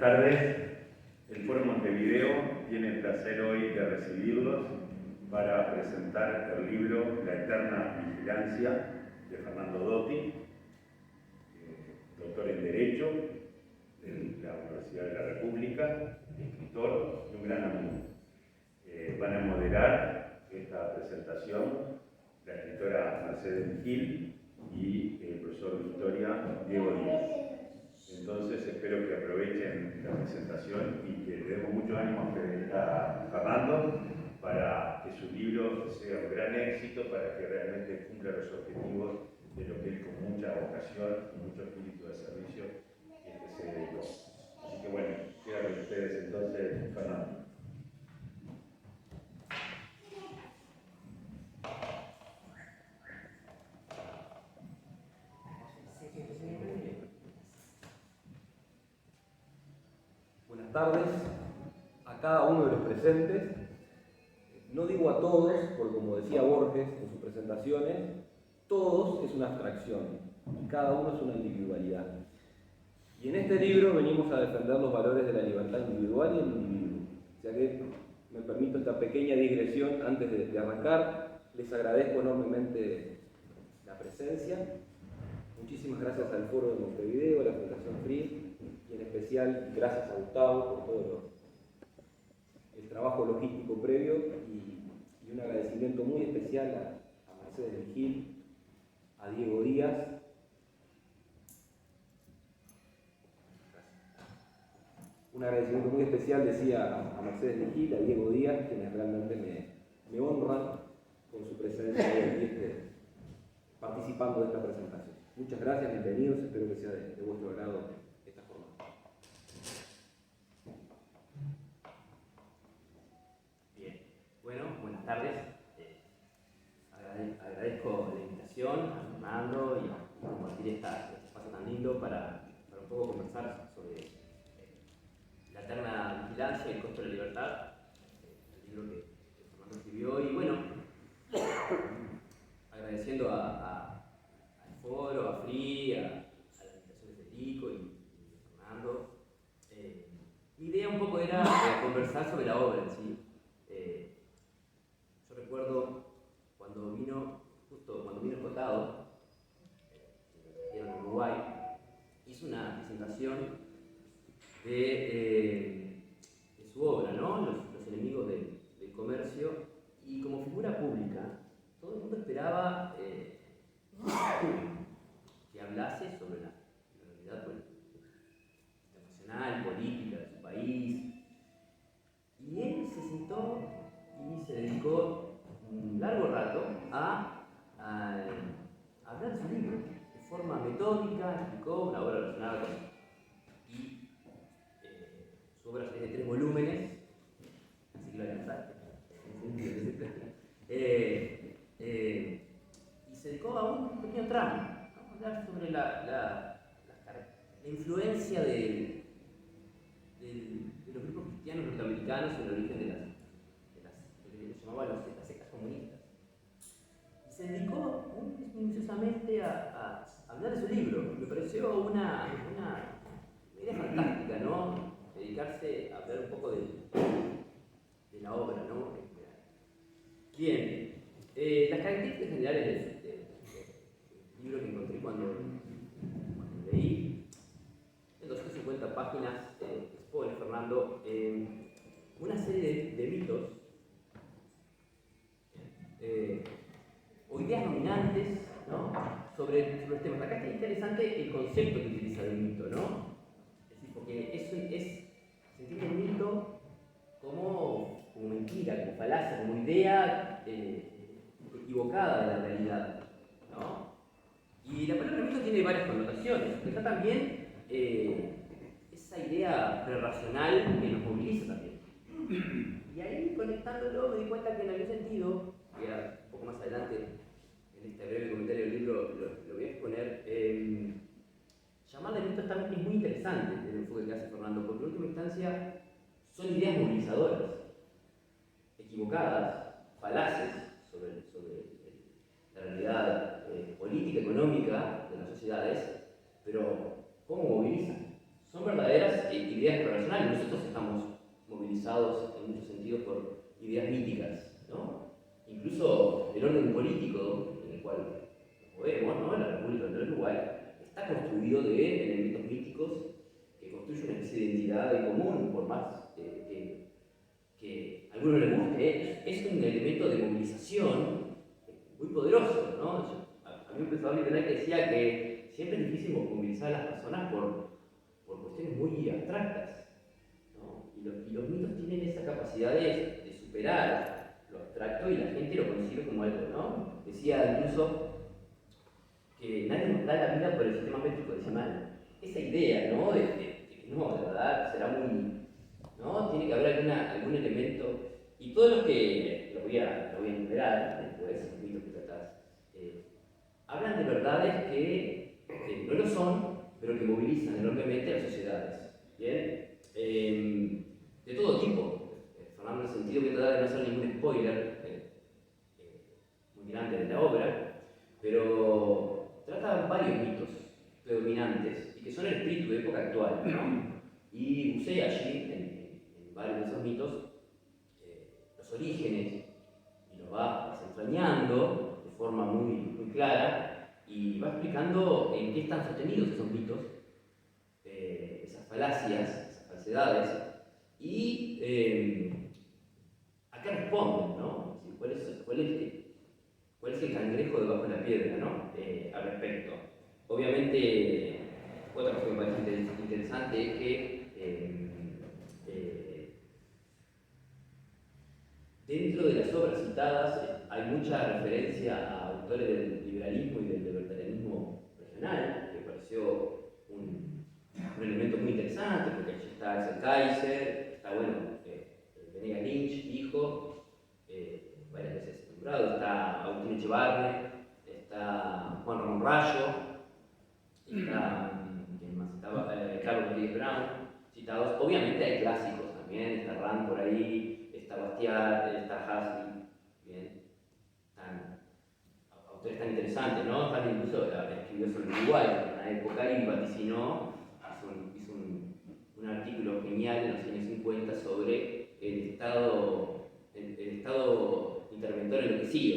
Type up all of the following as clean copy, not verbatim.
tardes. El Foro Montevideo tiene el placer hoy de recibirlos para presentar el libro La Eterna Vigilancia de Fernando Dotti, doctor en Derecho de la Universidad de la República, escritor y un gran amigo. Van a moderar esta presentación la escritora Mercedes Gil y el profesor de Historia Diego Díaz. Entonces espero que aprovechen la presentación y que le demos mucho ánimo a Fernando para que su libro sea un gran éxito, para que realmente cumpla los objetivos de lo que él con mucha vocación y mucho espíritu de servicio se dedicó. Así que bueno, quedan con ustedes entonces, Fernando. Buenas tardes a cada uno de los presentes. No digo a todos, porque como decía Borges en sus presentaciones, todos es una abstracción y cada uno es una individualidad. Y en este libro venimos a defender los valores de la libertad individual y el individuo. O sea que me permito esta pequeña digresión antes de arrancar. Les agradezco enormemente la presencia. Muchísimas gracias al Foro de Montevideo, a la Fundación FRIE, y en especial gracias a Gustavo por todo el trabajo logístico previo y un agradecimiento muy especial a Mercedes Gil, a Diego Díaz. Un agradecimiento muy especial, decía, a Mercedes Gil, a Diego Díaz, quienes realmente me honran con su presencia hoy aquí participando de esta presentación. Muchas gracias, bienvenidos, espero que sea de vuestro agrado esta jornada. Bien, bueno, buenas tardes. Agradezco la invitación a Fernando y compartir este espacio tan lindo para un poco conversar sobre la eterna vigilancia y el costo de la libertad, el libro que Fernando escribió. Y bueno, agradeciendo al Foro, a FRI, a las invitaciones de Tico y de Fernando. Mi idea un poco era conversar sobre la obra en sí. Yo recuerdo cuando vino Cotado, en Uruguay, hizo una presentación de su obra, ¿no? Los enemigos del comercio, y como figura pública, todo el mundo esperaba que hablase sobre la realidad internacional, política de su país. Y él se sentó y se dedicó un largo rato a hablar de su libro. De forma metódica, explicó una obra relacionada con su obra es de 3 volúmenes, así que lo alcanzaste. Y se dedicó a un pequeño tramo, ¿no? A hablar sobre la influencia de los grupos cristianos norteamericanos en el origen de lo que se llamaban las sectas comunistas. Y se dedicó muy minuciosamente a hablar de su libro. Me pareció una idea fantástica, ¿no? Dedicarse a hablar un poco de la obra, ¿no? Bien, las características generales del libro que encontré cuando leí, en 250 páginas, expone Fernando una serie de mitos o ideas dominantes, ¿no? sobre los temas. Acá está interesante el concepto que utiliza del mito, ¿no? Es decir, porque se entiende el mito como mentira, como falacia, como idea equivocada de la realidad, ¿no? Y la palabra mito tiene varias connotaciones. Está también esa idea prerracional que nos moviliza también. Y ahí, conectándolo, me di cuenta que en algún sentido, que un poco más adelante en este breve comentario del libro lo voy a exponer, llamarle mito es muy interesante el enfoque que hace Fernando, porque en última instancia son ideas movilizadoras, equivocadas, falaces sobre la realidad política, económica de las sociedades, pero ¿cómo movilizan? son verdaderas ideas relacionales. Nosotros estamos movilizados en muchos sentidos por ideas míticas, ¿no? Incluso el orden político en el cual nos movemos, ¿no? La República del Uruguay está construido de elementos míticos que construyen una especie de identidad en común, por más que a alguno le guste, es un elemento de movilización muy poderoso, ¿no? A mí me empezó a liberar que decía que siempre es difícil movilizar a las personas por cuestiones muy abstractas, ¿no? Y los mitos tienen esa capacidad de superar lo abstracto y la gente lo concibe como algo, ¿no? Decía incluso que nadie nos da la vida por el sistema métrico decimal. Esa idea, ¿no? De que no, de verdad, será muy... ¿no? Tiene que haber algún elemento, y todos los que lo voy a enumerar después, los mitos que tratás, hablan de verdades que no lo son, pero que movilizan enormemente a las sociedades. ¿Bien? De todo tipo. Fernando, en el sentido, voy a tratar de no hacer ningún spoiler muy grande de la obra, pero trata varios mitos predominantes y que son el espíritu de época actual, ¿no? Y bucea allí, en varios de esos mitos, los orígenes, y los va desentrañando de forma muy clara, y va explicando en qué están sostenidos esos mitos, esas falacias, esas falsedades, y a qué responden, ¿no? ¿Cuál es el cangrejo debajo de la piedra, ¿no? Al respecto. Obviamente, otra cosa que me parece interesante es que dentro de las obras citadas hay mucha referencia a autores del liberalismo y del libertarianismo regional, que me pareció un elemento muy interesante, porque allí está Axel Kaiser, está, bueno, Venegas Lynch, hijo, varias veces nombrado, está Agustín Echevarne, está Juan Ramón Rayo, está, ¿quién más estaba? Carlos Rodríguez Brown, citados. Obviamente hay clásicos también, está Rand por ahí, está Bastiat, está Hasley, bien, autores tan interesantes, ¿no? Hasley incluso escribió sobre Uruguay en una época y vaticinó, hizo un artículo genial en los años 50 sobre el estado interventor enloquecido.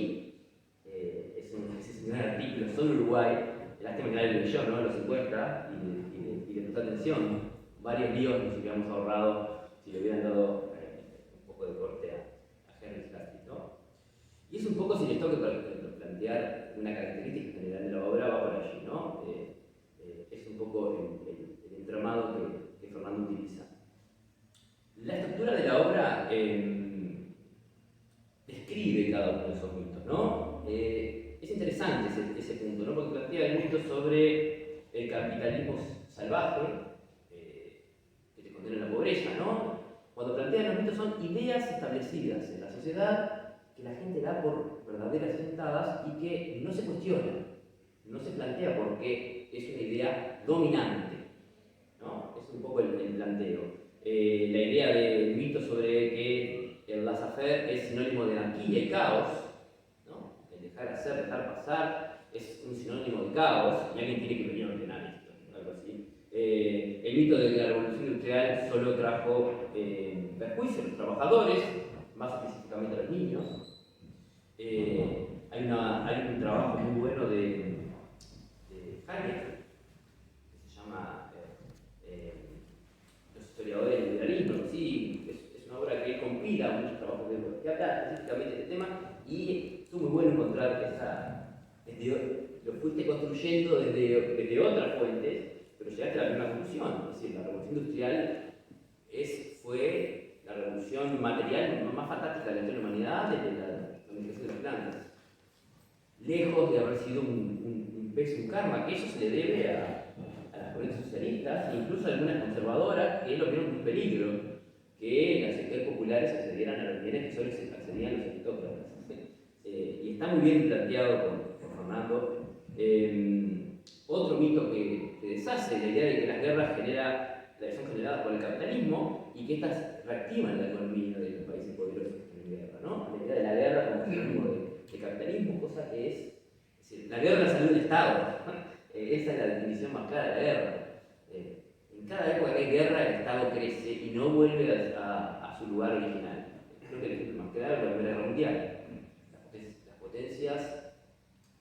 Es un gran artículo sobre Uruguay, lástima que nadie lo leyó, ¿no? Lo 50 y le prestó atención. Varios líos nos hubiéramos ahorrado si le hubieran dado un poco de corte a Henry Hasley, ¿no? Y es un poco, si les tengo que plantear una característica general de la obra, va por allí, ¿no? Es un poco el entramado que Fernando utiliza. La estructura de la obra describe cada uno de esos mitos, ¿no? Es interesante ese punto, ¿no? Porque plantea el mito sobre el capitalismo salvaje, que te condena a la pobreza, ¿no? Cuando plantean los mitos son ideas establecidas en la sociedad que la gente da por verdaderas sentadas y que no se cuestionan, no se plantea porque es una idea dominante, ¿no? Es un poco el planteo. La idea del mito sobre que el laissez-faire es sinónimo de anarquía y caos, ¿no? El dejar hacer, dejar pasar, es un sinónimo de caos, y alguien tiene que venir a ordenar esto, ¿no? Algo así. El mito de que la revolución industrial solo trajo perjuicio a los trabajadores, más específicamente a los niños. Hay un trabajo muy bueno de Hayek, que se llama Los historiadores del liberalismo. Sí, es una obra que compila muchos trabajos que habla específicamente de este tema, y estuvo muy bueno encontrar lo fuiste construyendo desde otras fuentes, pero llegaste a la misma conclusión. Es decir, la revolución industrial fue la revolución material más fantástica de la historia de la humanidad desde la domesticación de las plantas. Lejos de haber sido un peso, un karma, que eso se le debe a las corrientes socialistas, e incluso a algunas conservadoras que lo vieron como un peligro, que las sectores populares accedieran a los bienes que solo accedían los aristócratas. Y está muy bien planteado por Fernando. Otro mito que deshace la idea de que las guerras son generadas por el capitalismo y que estas reactivan la economía de los países poderosos que están en guerra, ¿no? La idea de la guerra como sinónimo de capitalismo, cosa que es decir, la guerra salió del Estado. Esa es la definición más clara de la guerra. en cada época que hay guerra el Estado crece y no vuelve a su lugar original. Creo que el ejemplo más claro es la Primera Guerra Mundial. Las potencias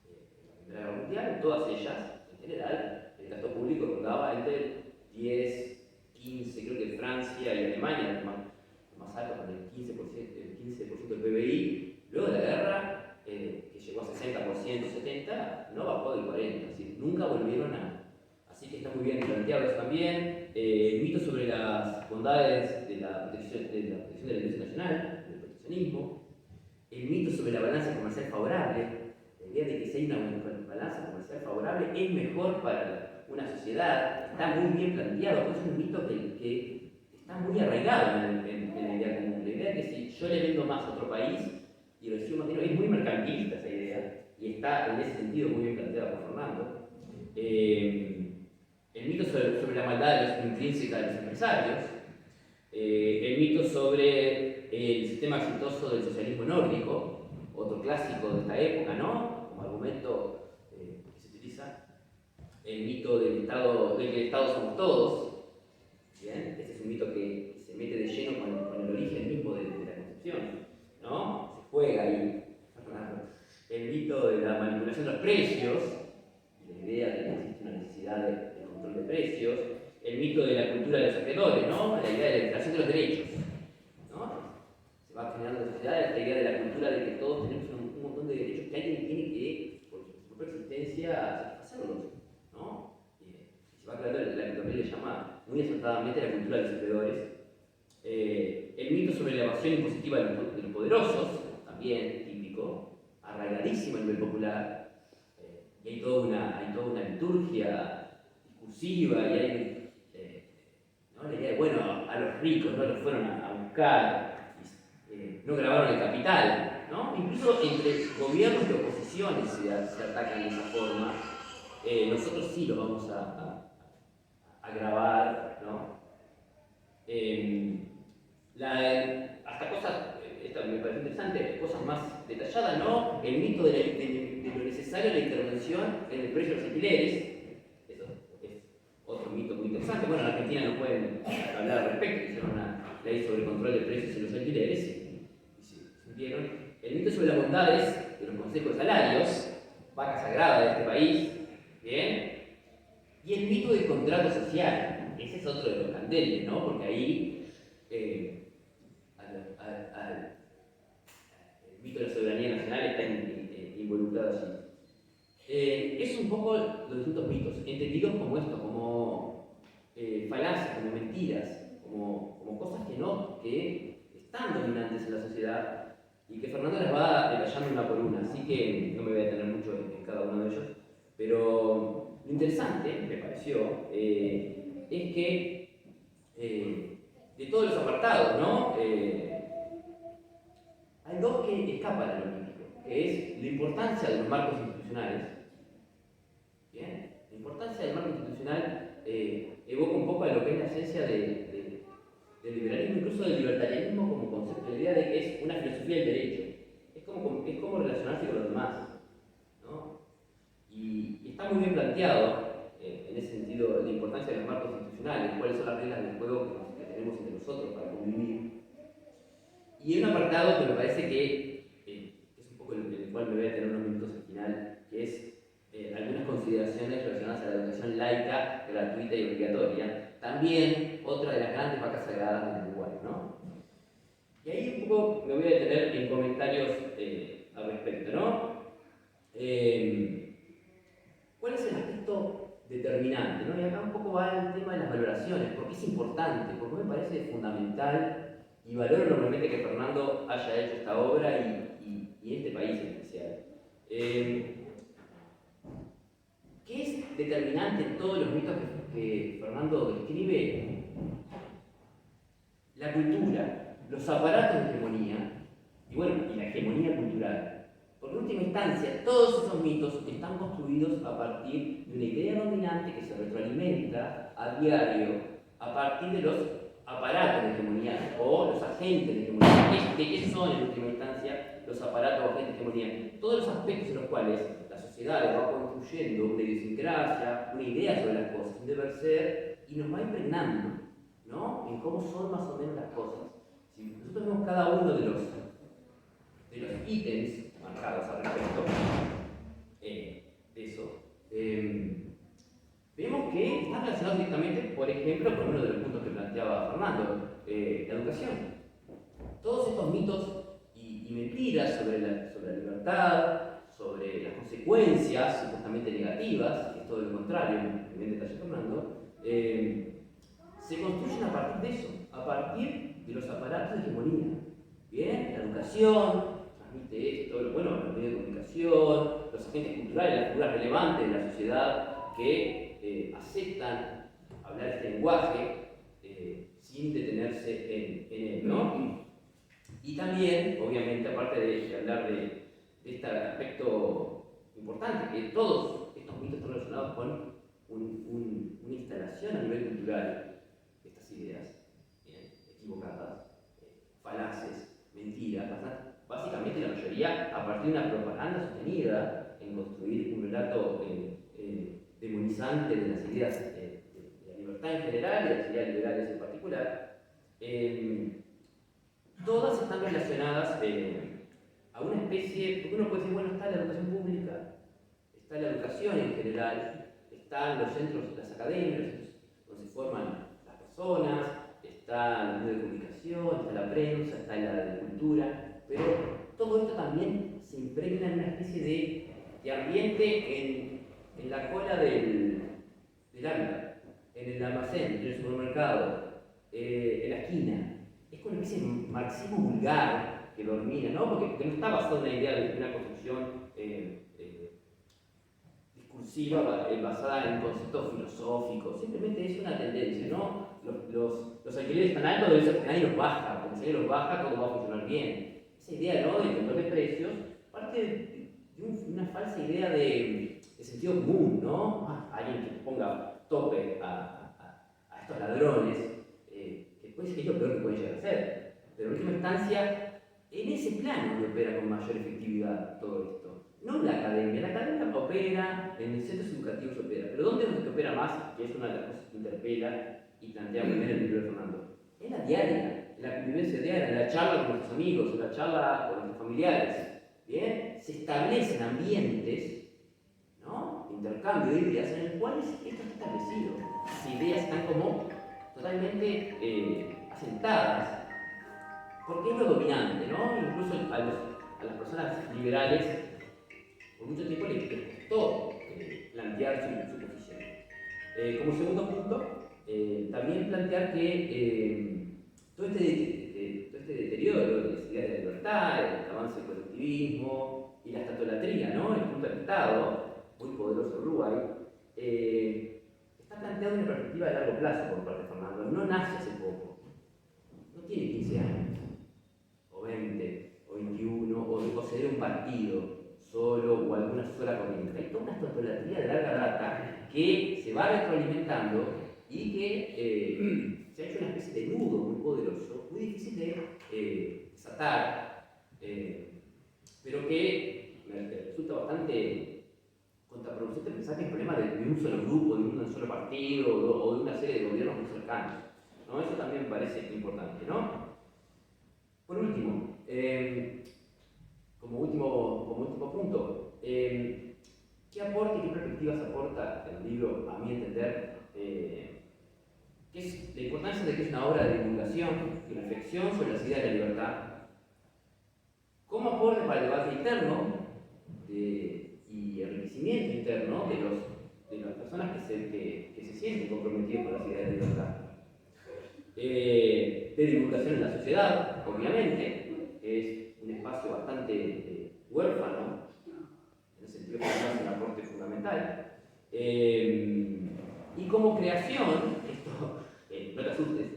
en la Primera Guerra Mundial, todas ellas, en general, el gasto público rondaba entre 10, 15, creo que Francia y Alemania, lo más alto, con el 15% del PBI. Luego de la guerra, que llegó a 60%, 70%, no bajó del 40%, es decir, nunca volvieron a... Así que está muy bien planteado eso también. El mito sobre las bondades de la protección de la industria nacional, del proteccionismo. El mito sobre la balanza comercial favorable. La idea de que si hay una balanza comercial favorable es mejor para una sociedad. Está muy bien planteado, es un mito que está muy arraigado en la idea común. La idea de que si yo le vendo más a otro país y recibo más dinero, es muy mercantilista esa idea. Y está en ese sentido muy bien planteado por Fernando. El mito sobre la maldad intrínseca de los empresarios, el mito sobre el sistema exitoso del socialismo nórdico, otro clásico de esta época, ¿no? Como argumento que se utiliza, el mito del Estado, de que el Estado somos todos, ¿bien? Este es un mito que se mete de lleno con el origen mismo de la concepción, ¿no? Se juega ahí. El mito de la manipulación de los precios, la idea de que existe una necesidad de control de precios, el mito de la cultura de los acreedores, ¿no? La idea de la inflación de los derechos, ¿no? Se va generando en la sociedad esta idea de la cultura de que todos tenemos un montón de derechos que alguien tiene que, por su propia existencia, satisfacerlos, ¿no? Se va creando la que también le llama muy acertadamente la cultura de los acreedores. El mito sobre la evasión impositiva de los poderosos, también típico, arraigadísimo a nivel popular. Y hay toda una liturgia discursiva y hay ¿no? La idea de, bueno, a los ricos no los fueron a buscar, no grabaron el capital, ¿no? Incluso entre gobiernos y oposiciones se atacan de esa forma. Nosotros sí lo vamos a grabar, ¿no? Hasta cosas, esto me parece interesante, cosas más detalladas, ¿no? El mito de lo necesario de la intervención en el precio de los alquileres. Eso es otro mito muy interesante. Bueno, en Argentina no pueden hablar al respecto, hicieron una ley sobre el control de precios en los alquileres y se hundieron. El mito sobre las bondades de los consejos de salarios, vaca sagrada de este país, ¿bien? Y el mito del contrato social, ese es otro de los candentes, ¿no? Porque ahí el mito de la soberanía nacional está involucrado allí. Es un poco los distintos mitos, entendidos como esto, como falacias, como mentiras, como cosas que están dominantes en la sociedad y que Fernando les va detallando una por una, así que no me voy a detener mucho en cada uno de ellos. Pero lo interesante, me pareció, es que de todos los apartados, ¿no? Hay dos que escapan a lo mítico, que es la importancia de los marcos institucionales. ¿Bien? La importancia del marco institucional evoca un poco a lo que es la esencia del liberalismo, incluso del libertarianismo como concepto, la idea de que es una filosofía del derecho. Es como relacionarse con los demás, ¿no? Y está muy bien planteado, en ese sentido, la importancia de los marcos institucionales, cuáles son las reglas del juego que tenemos entre nosotros para convivir. Y hay un apartado que me parece que es un poco en el cual me voy a tener unos minutos al final, que es algunas consideraciones relacionadas a la educación laica, gratuita y obligatoria. También otra de las grandes vacas sagradas del Uruguay, ¿no? Y ahí un poco me voy a detener en comentarios al respecto, ¿no? ¿Cuál es el aspecto determinante, ¿no? Y acá un poco va el tema de las valoraciones, porque es importante, porque me parece fundamental y valoro enormemente que Fernando haya hecho esta obra y este país en especial. ¿Qué es determinante en todos los mitos que Fernando describe? La cultura, los aparatos de hegemonía y la hegemonía cultural. Porque en última instancia, todos esos mitos están construidos a partir de una idea dominante que se retroalimenta a diario a partir de los aparatos de hegemonía o los agentes de hegemonía. ¿De qué son en última instancia los aparatos o agentes de hegemonía? Todos los aspectos en los cuales la sociedad va construyendo una idiosincrasia, una idea sobre las cosas, un deber ser y nos va impregnando, ¿no? En cómo son más o menos las cosas. Si nosotros vemos cada uno de los ítems marcados al respecto de eso, vemos que están relacionados directamente, por ejemplo, con uno de los puntos que planteaba Fernando, la educación. Todos estos mitos y mentiras sobre la libertad, sobre las consecuencias supuestamente negativas, que es todo lo contrario, que bien detalló Fernando, se construyen a partir de eso, a partir de los aparatos de hegemonía. Bien, la educación transmite esto, todo lo bueno, los medios de comunicación, los agentes culturales, las figuras relevantes de la sociedad que aceptan hablar este lenguaje sin detenerse en él, ¿no? Y también, obviamente, aparte de hablar de este aspecto importante, que todos estos mitos están relacionados con una instalación a nivel cultural de estas ideas equivocadas, falaces, mentiras, básicamente la mayoría a partir de una propaganda sostenida en construir un relato demonizante de las ideas de la libertad en general y de las ideas liberales en particular. Todas están relacionadas a una especie, porque uno puede decir, bueno, está la educación pública, está la educación en general, están los centros, las academias, donde se forman las personas, está los medios de comunicación, está la prensa, está la cultura, pero todo esto también se impregna en una especie de ambiente en la cola del hábitat, en el almacén, en el supermercado, en la esquina. Es como una especie de marxismo vulgar que domina, ¿no? Porque no está basado en una idea de una construcción discursiva basada en conceptos filosóficos, simplemente es una tendencia, ¿no? Los alquileres tan altos debe ser que nadie los baja, porque si nadie los baja todo va a funcionar bien. Esa idea, ¿no?, de control de precios parte de una falsa idea de sentido común, ¿no? Alguien que ponga tope a estos ladrones, que puede ser que es lo peor que pueden llegar a ser, pero en última instancia, en ese plano que opera con mayor efectividad todo esto. No la academia opera, en los centros educativos opera, pero ¿dónde es donde opera más? Que es una de las cosas que interpela y plantea muy bien el libro de Fernando. En la diaria, en la convivencia diaria, en la charla con nuestros amigos, en la charla con nuestros familiares. ¿Bien? Se establecen ambientes, ¿no?, de intercambio de ideas en los cuales esto está establecido. Las ideas están como totalmente asentadas, porque es lo dominante, ¿no? Incluso a las personas liberales por mucho tiempo les costó plantear su posición. Como segundo punto, también plantear que todo este deterioro de las ideas de libertad, el avance del colectivismo y la estatolatría, ¿no?, el culto al Estado, muy poderoso Uruguay, está planteado en una perspectiva de largo plazo por parte de Fernando. No nace hace poco, no tiene 15 años, o 20, o 21, o ser un partido solo o alguna sola corriente. Hay toda una estatolatría de larga data que se va retroalimentando y que se ha hecho una especie de nudo muy poderoso, muy difícil de desatar, pero que me resulta bastante contraproducente pensar que es problema de un solo grupo, de un solo partido o de una serie de gobiernos muy cercanos, ¿no? Eso también me parece importante, ¿no? Por último, como último punto, ¿qué aporte y qué perspectivas aporta el libro, a mi entender? Que es la importancia de que es una obra de divulgación y reflexión sobre las ideas de la libertad, como aporte para el debate interno y enriquecimiento interno de las personas que se sienten comprometidas con las ideas de libertad, de divulgación en la sociedad, obviamente, que es un espacio bastante huérfano, en el sentido que es un aporte fundamental, y como creación, esto no te asustes,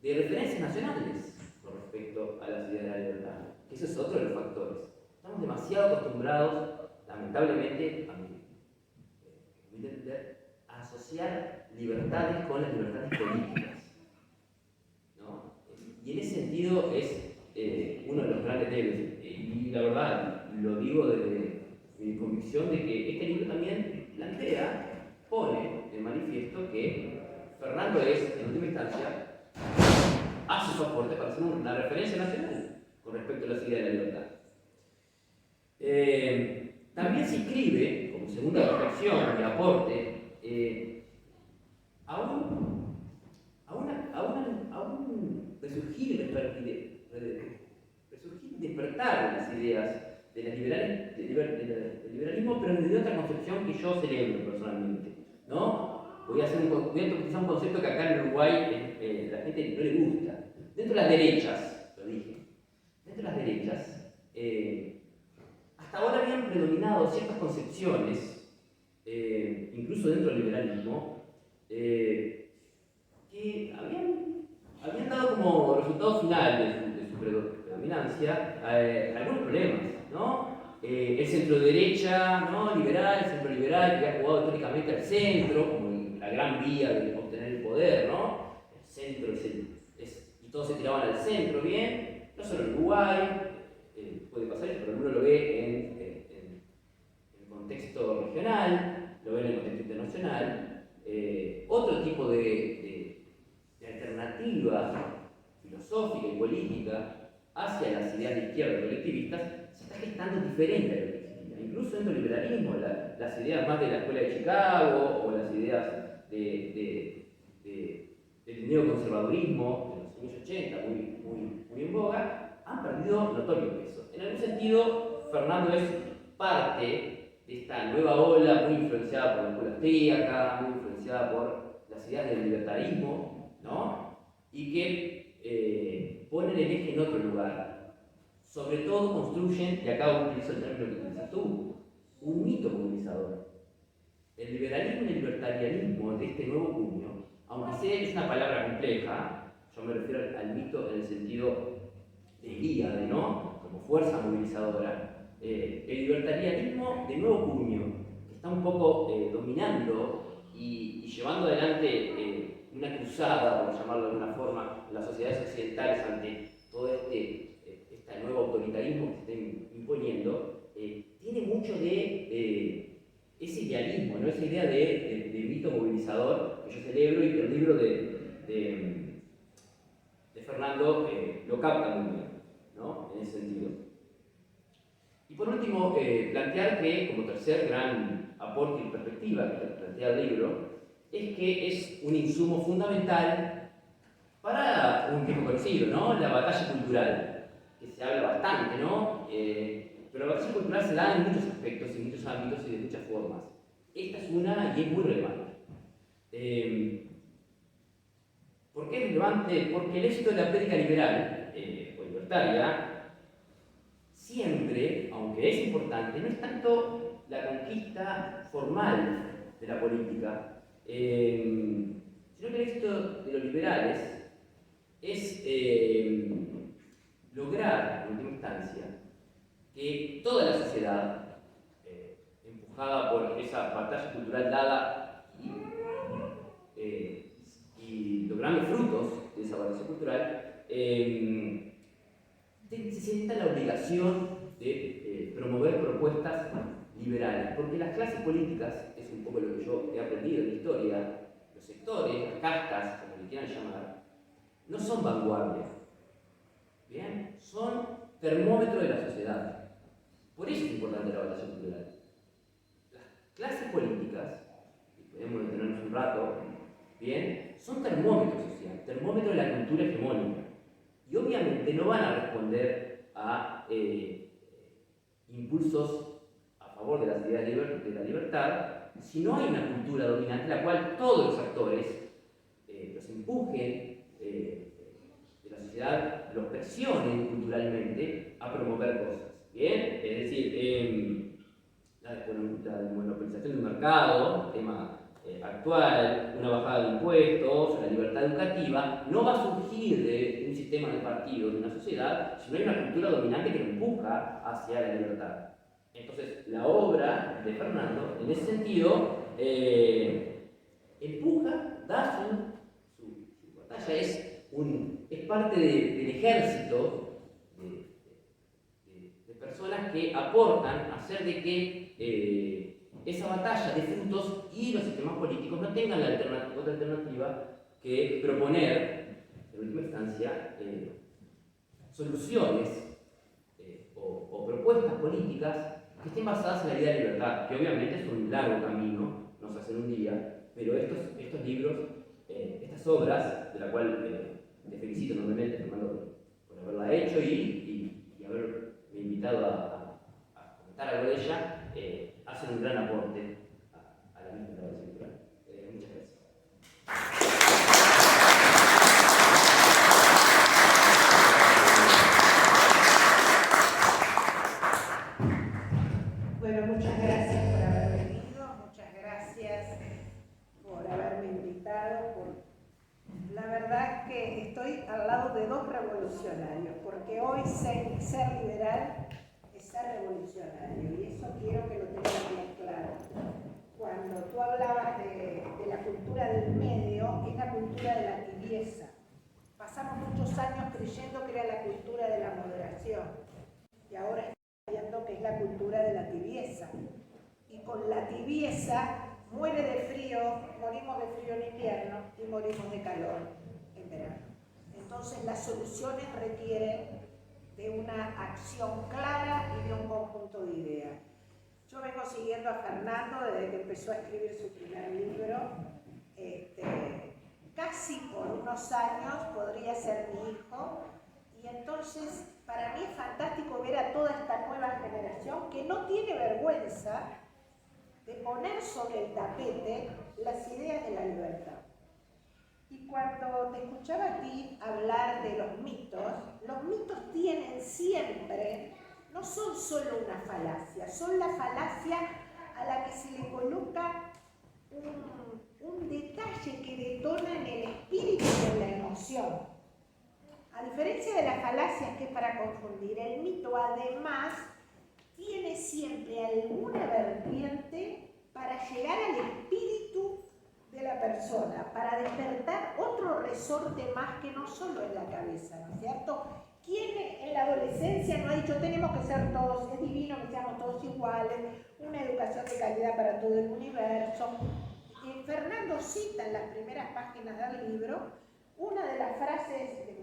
de referencias nacionales con respecto a las ideas de la libertad. Ese es otro de los factores. Estamos demasiado acostumbrados, lamentablemente, a mi entender, a asociar libertades con las libertades políticas, ¿no? Y en ese sentido es uno de los grandes débiles. Y la verdad, lo digo desde mi convicción de que este libro también pone de manifiesto que Fernando es, en última instancia, hace su aporte para hacer una referencia nacional con respecto a las ideas de la libertad. También se inscribe, como segunda reflexión y aporte, a un resurgir y despertar de las ideas de del liberalismo, pero desde otra concepción que yo celebro personalmente, ¿no? Voy a utilizar un concepto que acá en Uruguay la gente no le gusta. Dentro de las derechas, lo dije, dentro de las derechas, hasta ahora habían predominado ciertas concepciones, incluso dentro del liberalismo, que habían dado como resultado final de su predominancia algunos problemas, ¿no? El centro derecha, ¿no? Liberal, el centro liberal, que había jugado históricamente al centro, como la gran vía de obtener el poder, ¿no? El centro y todos se tiraban al centro, bien, no solo en Uruguay, puede pasar eso, pero uno lo ve en el contexto regional, lo ve en el contexto internacional. Otro tipo de alternativa filosófica y política hacia las ideas de izquierda colectivistas se está gestando diferente a lo que existía. Incluso dentro del liberalismo, las ideas más de la Escuela de Chicago o las ideas del neoconservadurismo de los años 80, muy en boga, han perdido notorio peso. En algún sentido, Fernando es parte de esta nueva ola muy influenciada por la escuela austríaca, muy influenciada por las ideas del libertarismo, ¿no? Y que ponen el eje en otro lugar. Sobre todo construyen, y acá utilizo el término que utilizas tú, un mito movilizador. El liberalismo y el libertarianismo de este nuevo cuño, aunque sea es una palabra compleja, yo me refiero al mito en el sentido de Ilíade, ¿no? Como fuerza movilizadora. El libertarianismo de nuevo cuño, que está un poco dominando y llevando adelante una cruzada, por llamarlo de alguna forma, en las sociedades occidentales ante todo este nuevo autoritarismo que se está imponiendo, tiene mucho de ese idealismo, ¿no? Esa idea de mito movilizador que yo celebro y que el libro de Fernando lo capta muy bien, ¿no? En ese sentido. Y por último, plantear que, como tercer gran aporte y perspectiva que plantea el libro, es que es un insumo fundamental para un tiempo conocido, ¿no? La batalla cultural, que se habla bastante, ¿no? Pero la batalla cultural se da en muchos aspectos, en muchos ámbitos y de muchas formas. Esta es una y es muy relevante. ¿Por qué es relevante? Porque el éxito de la prédica liberal o libertaria siempre, aunque es importante, no es tanto la conquista formal de la política, sino que el éxito de los liberales es lograr, en última instancia, que toda la sociedad, empujada por esa batalla cultural dada y logrando frutos de esa batalla cultural, se sienta la obligación de promover propuestas liberales, porque las clases políticas, es un poco lo que yo he aprendido en la historia, los sectores, las castas, como le quieran llamar, no son vanguardia, ¿bien? Son termómetro de la sociedad. Por eso es importante la batalla cultural. Las clases políticas, y podemos detenernos un rato, ¿bien? Son termómetro social, termómetro de la cultura hegemónica. Y obviamente no van a responder a impulsos a favor de las ideas de la libertad si no hay una cultura dominante en la cual todos los actores los empujen de la sociedad, los presionen culturalmente a promover cosas. ¿Bien? Es decir, la monopolización del mercado, tema actual, una bajada de impuestos, la libertad educativa, no va a surgir de un sistema de partidos, de una sociedad, si no hay una cultura dominante que lo empuja hacia la libertad. Entonces, la obra de Fernando, en ese sentido, empuja, da su batalla, es parte del ejército de personas que aportan a hacer de que esa batalla de frutos y los sistemas políticos no tengan otra alternativa que proponer, en última instancia, soluciones o propuestas políticas que estén basadas en la idea de libertad, que obviamente es un largo camino, no se hace en un día, pero estos libros, estas obras, de la cual te felicito enormemente, Fernando, por haberla hecho y haberme invitado a comentar algo de ella, hacen un gran aporte a la misma labor cultural. Muchas gracias. Bueno, muchas gracias por haber venido, muchas gracias por haberme invitado. La verdad que estoy al lado de dos revolucionarios, porque hoy ser liberal es ser revolucionario, y eso quiero que lo tengan bien claro. Cuando tú hablabas de la cultura del medio, es la cultura de la tibieza. Pasamos muchos años creyendo que era la cultura de la moderación, y ahora estamos viendo que es la cultura de la tibieza. Y con la tibieza muere de frío, morimos de frío en invierno y morimos de calor en verano. Entonces las soluciones requieren de una acción clara y de un conjunto de ideas. Yo vengo siguiendo a Fernando desde que empezó a escribir su primer libro. Casi por unos años podría ser mi hijo, y entonces para mí es fantástico ver a toda esta nueva generación que no tiene vergüenza de poner sobre el tapete las ideas de la libertad. Y cuando te escuchaba a ti hablar de los mitos tienen siempre, no son solo una falacia, son la falacia a la que se le coloca un detalle que detona en el espíritu y en la emoción. A diferencia de las falacias, que es para confundir, el mito además tiene siempre alguna vertiente para llegar al espíritu de la persona, para despertar otro resorte más que no solo en la cabeza, ¿no es cierto? ¿Quién en la adolescencia no ha dicho tenemos que ser todos, es divino que seamos todos iguales, una educación de calidad para todo el universo? Fernando cita en las primeras páginas del libro una de las frases, que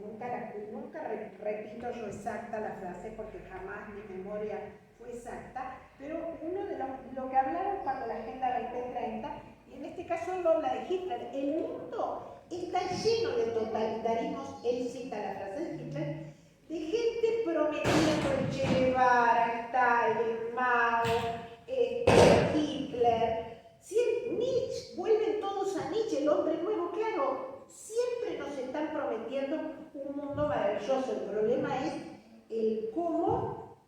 nunca repito yo exacta la frase porque jamás mi memoria fue exacta, pero uno de lo que hablaron cuando la Agenda 2030, y en este caso él habla de Hitler, el mundo está lleno de totalitarismos, él cita la frase de Hitler, de gente prometiendo el Che Guevara, Stalin, Mao, Hitler, Nietzsche, vuelven todos a Nietzsche, el hombre nuevo, claro, siempre nos están prometiendo un mundo maravilloso, el problema es el cómo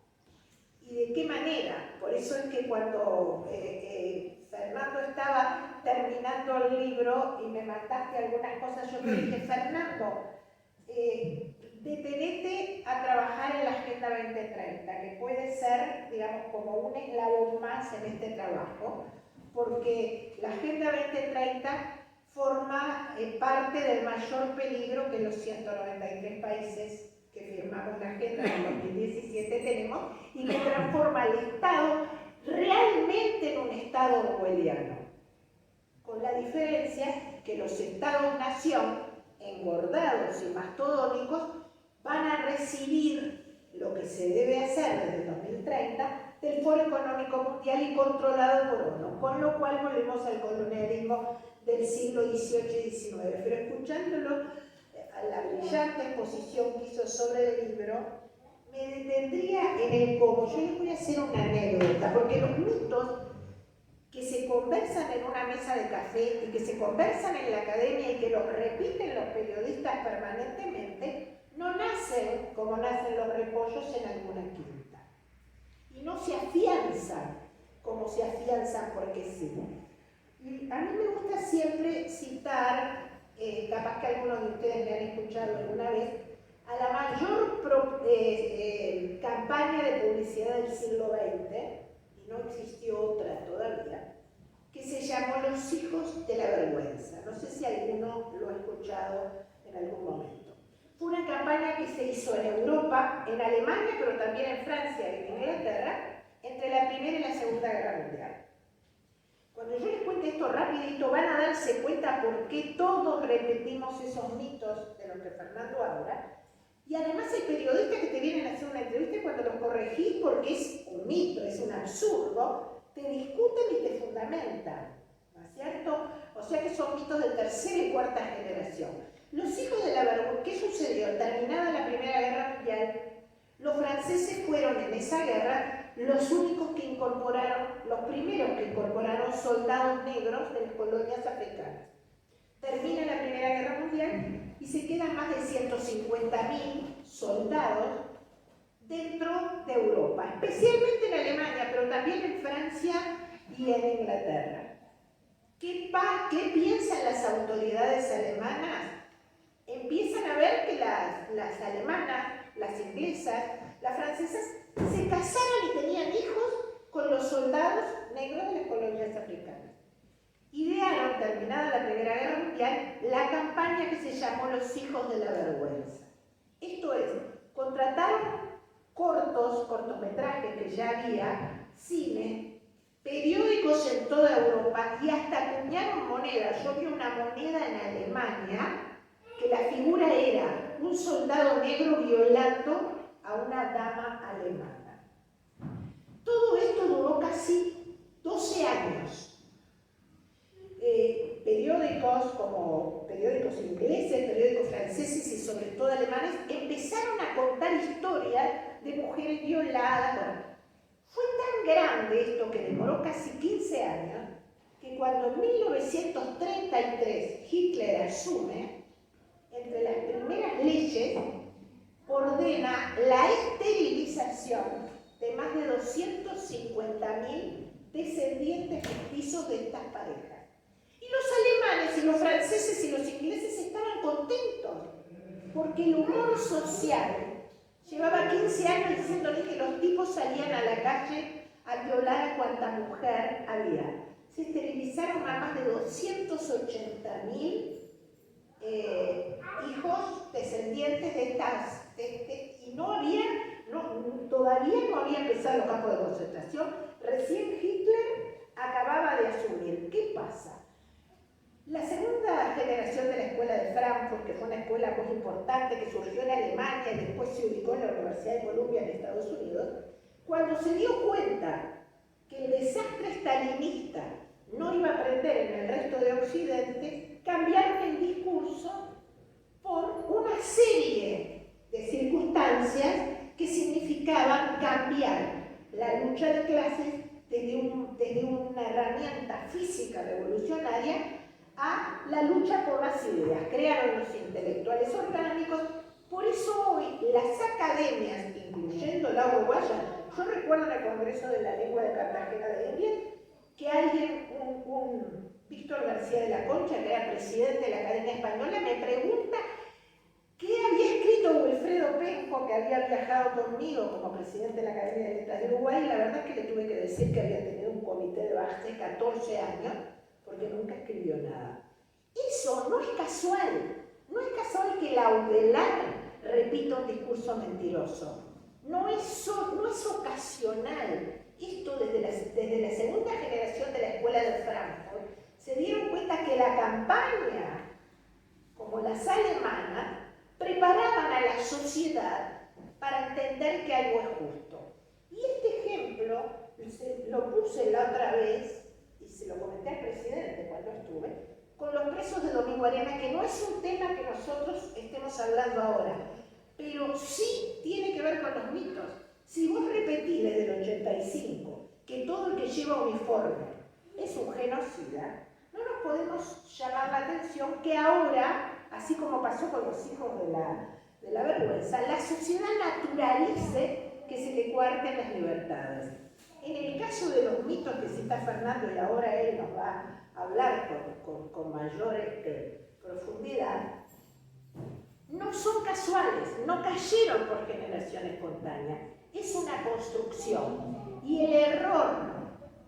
y de qué manera. Por eso es que cuando Fernando estaba terminando el libro y me mandaste algunas cosas, yo te dije, Fernando, detenete a trabajar en la Agenda 2030, que puede ser, digamos, como un eslabón más en este trabajo, porque la Agenda 2030 forma parte del mayor peligro que los 193 países que firmamos la Agenda en 2017 tenemos, y que transforma al Estado realmente en un Estado orwelliano, con la diferencia que los Estados-nación, engordados y mastodónicos, van a recibir lo que se debe hacer desde el 2030 del Foro Económico Mundial y controlado por ONU, con lo cual volvemos al colonialismo del siglo XVIII y XIX. Pero escuchándolo a la brillante exposición que hizo sobre el libro, me detendría en el cómo. Yo les voy a hacer una anécdota, porque los mitos que se conversan en una mesa de café y que se conversan en la academia y que los repiten los periodistas permanentemente, no nacen como nacen los repollos en alguna quinta. Y no se afianzan como se afianzan porque sí. Y a mí me gusta siempre citar, capaz que algunos de ustedes me han escuchado alguna vez, a la mayor campaña de publicidad del siglo XX, y no existió otra todavía, que se llamó Los hijos de la vergüenza. No sé si alguno lo ha escuchado en algún momento. Fue una campaña que se hizo en Europa, en Alemania, pero también en Francia y en Inglaterra, entre la Primera y la Segunda Guerra Mundial. Cuando yo les cuente esto rapidito, van a darse cuenta por qué todos repetimos esos mitos de los que Fernando habla. Y además hay periodistas que te vienen a hacer una entrevista y cuando los corregís porque es un mito, es un absurdo, te discuten y te fundamentan, ¿no es cierto? O sea que son mitos de tercera y cuarta generación. Los hijos de la vergüenza, ¿qué sucedió? Terminada la Primera Guerra Mundial, los franceses fueron en esa guerra los únicos que incorporaron, los primeros que incorporaron soldados negros de las colonias africanas. Termina la Primera Guerra Mundial y se quedan más de 150.000 soldados dentro de Europa, especialmente en Alemania, pero también en Francia y en Inglaterra. ¿Qué piensan las autoridades alemanas? Empiezan a ver que las alemanas, las inglesas, las francesas se casaron y tenían hijos con los soldados negros de las colonias africanas. Idearon, terminada la Primera Guerra Mundial, la campaña que se llamó Los Hijos de la Vergüenza. Esto es, contrataron cortometrajes que ya había, cine, periódicos en toda Europa y hasta acuñaron monedas. Yo vi una moneda en Alemania que la figura era un soldado negro violando a una dama alemana. Todo esto duró casi 12 años. Periódicos como periódicos ingleses, periódicos franceses y sobre todo alemanes empezaron a contar historias de mujeres violadas. Bueno, fue tan grande esto que demoró casi 15 años que cuando en 1933 Hitler asume, entre las primeras leyes ordena la esterilización de más de 250.000 descendientes mestizos de estas parejas. Y los alemanes y los franceses y los ingleses estaban contentos, porque el humor social llevaba 15 años diciéndole que los tipos salían a la calle a violar a cuanta mujer había. Se esterilizaron a más de 280.000 hijos descendientes de estas, y todavía no había empezado los campos de concentración, recién Hitler acababa de asumir. ¿Qué pasa? La segunda generación de la escuela de Frankfurt, que fue una escuela muy importante que surgió en Alemania y después se ubicó en la Universidad de Columbia en Estados Unidos, cuando se dio cuenta que el desastre stalinista no iba a prender en el resto de Occidente, cambiaron el discurso por una serie de circunstancias que significaban cambiar la lucha de clases desde una herramienta física revolucionaria a la lucha por las ideas. Crearon los intelectuales orgánicos. Por eso hoy las academias, incluyendo la uruguaya, yo recuerdo en el Congreso de la Lengua de Cartagena de Indias, que alguien, un Víctor García de la Concha, que era presidente de la Academia Española, me pregunta qué había escrito Wilfredo Penco, que había viajado conmigo como presidente de la Academia de Letras de Uruguay, y la verdad es que le tuve que decir que había tenido un comité de base 14 años, porque nunca escribió nada. Eso no es casual. No es casual que Laudelar repita un discurso mentiroso. No es ocasional. Esto desde la segunda generación de la escuela de Frankfurt se dieron cuenta que la campaña, como las alemanas, preparaban a la sociedad para entender que algo es justo. Y este ejemplo lo puse la otra vez, y se lo comenté al presidente cuando estuve, con los presos de Domingo Arena, que no es un tema que nosotros estemos hablando ahora, pero sí tiene que ver con los mitos. Si vos repetís desde el 85 que todo el que lleva uniforme es un genocida, no nos podemos llamar la atención que ahora, así como pasó con los hijos de la vergüenza, la sociedad naturalice que se le cuarten las libertades. En el caso de los mitos que cita Fernando, y ahora él nos va a hablar con mayor profundidad, no son casuales, no cayeron por generación espontánea, es una construcción. Y el error,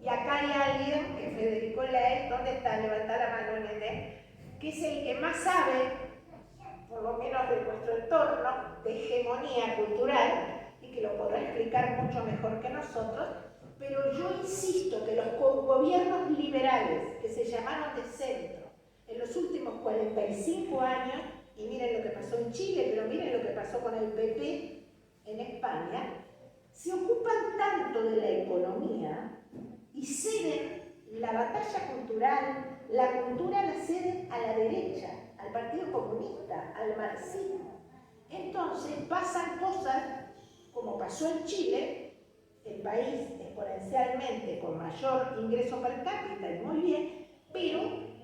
y acá hay alguien, que Federico Ley, ¿dónde está? Levanta la mano, nene, que es el que más sabe, por lo menos de nuestro entorno, de hegemonía cultural, y que lo podrá explicar mucho mejor que nosotros. Pero yo insisto que los gobiernos liberales, que se llamaron de centro, en los últimos 45 años, y miren lo que pasó en Chile, pero miren lo que pasó con el PP en España, se ocupan tanto de la economía y ceden la batalla cultural, la cultura la ceden a la derecha, al Partido Comunista, al marxismo. Entonces pasan cosas como pasó en Chile, el país exponencialmente con mayor ingreso per cápita y muy bien, pero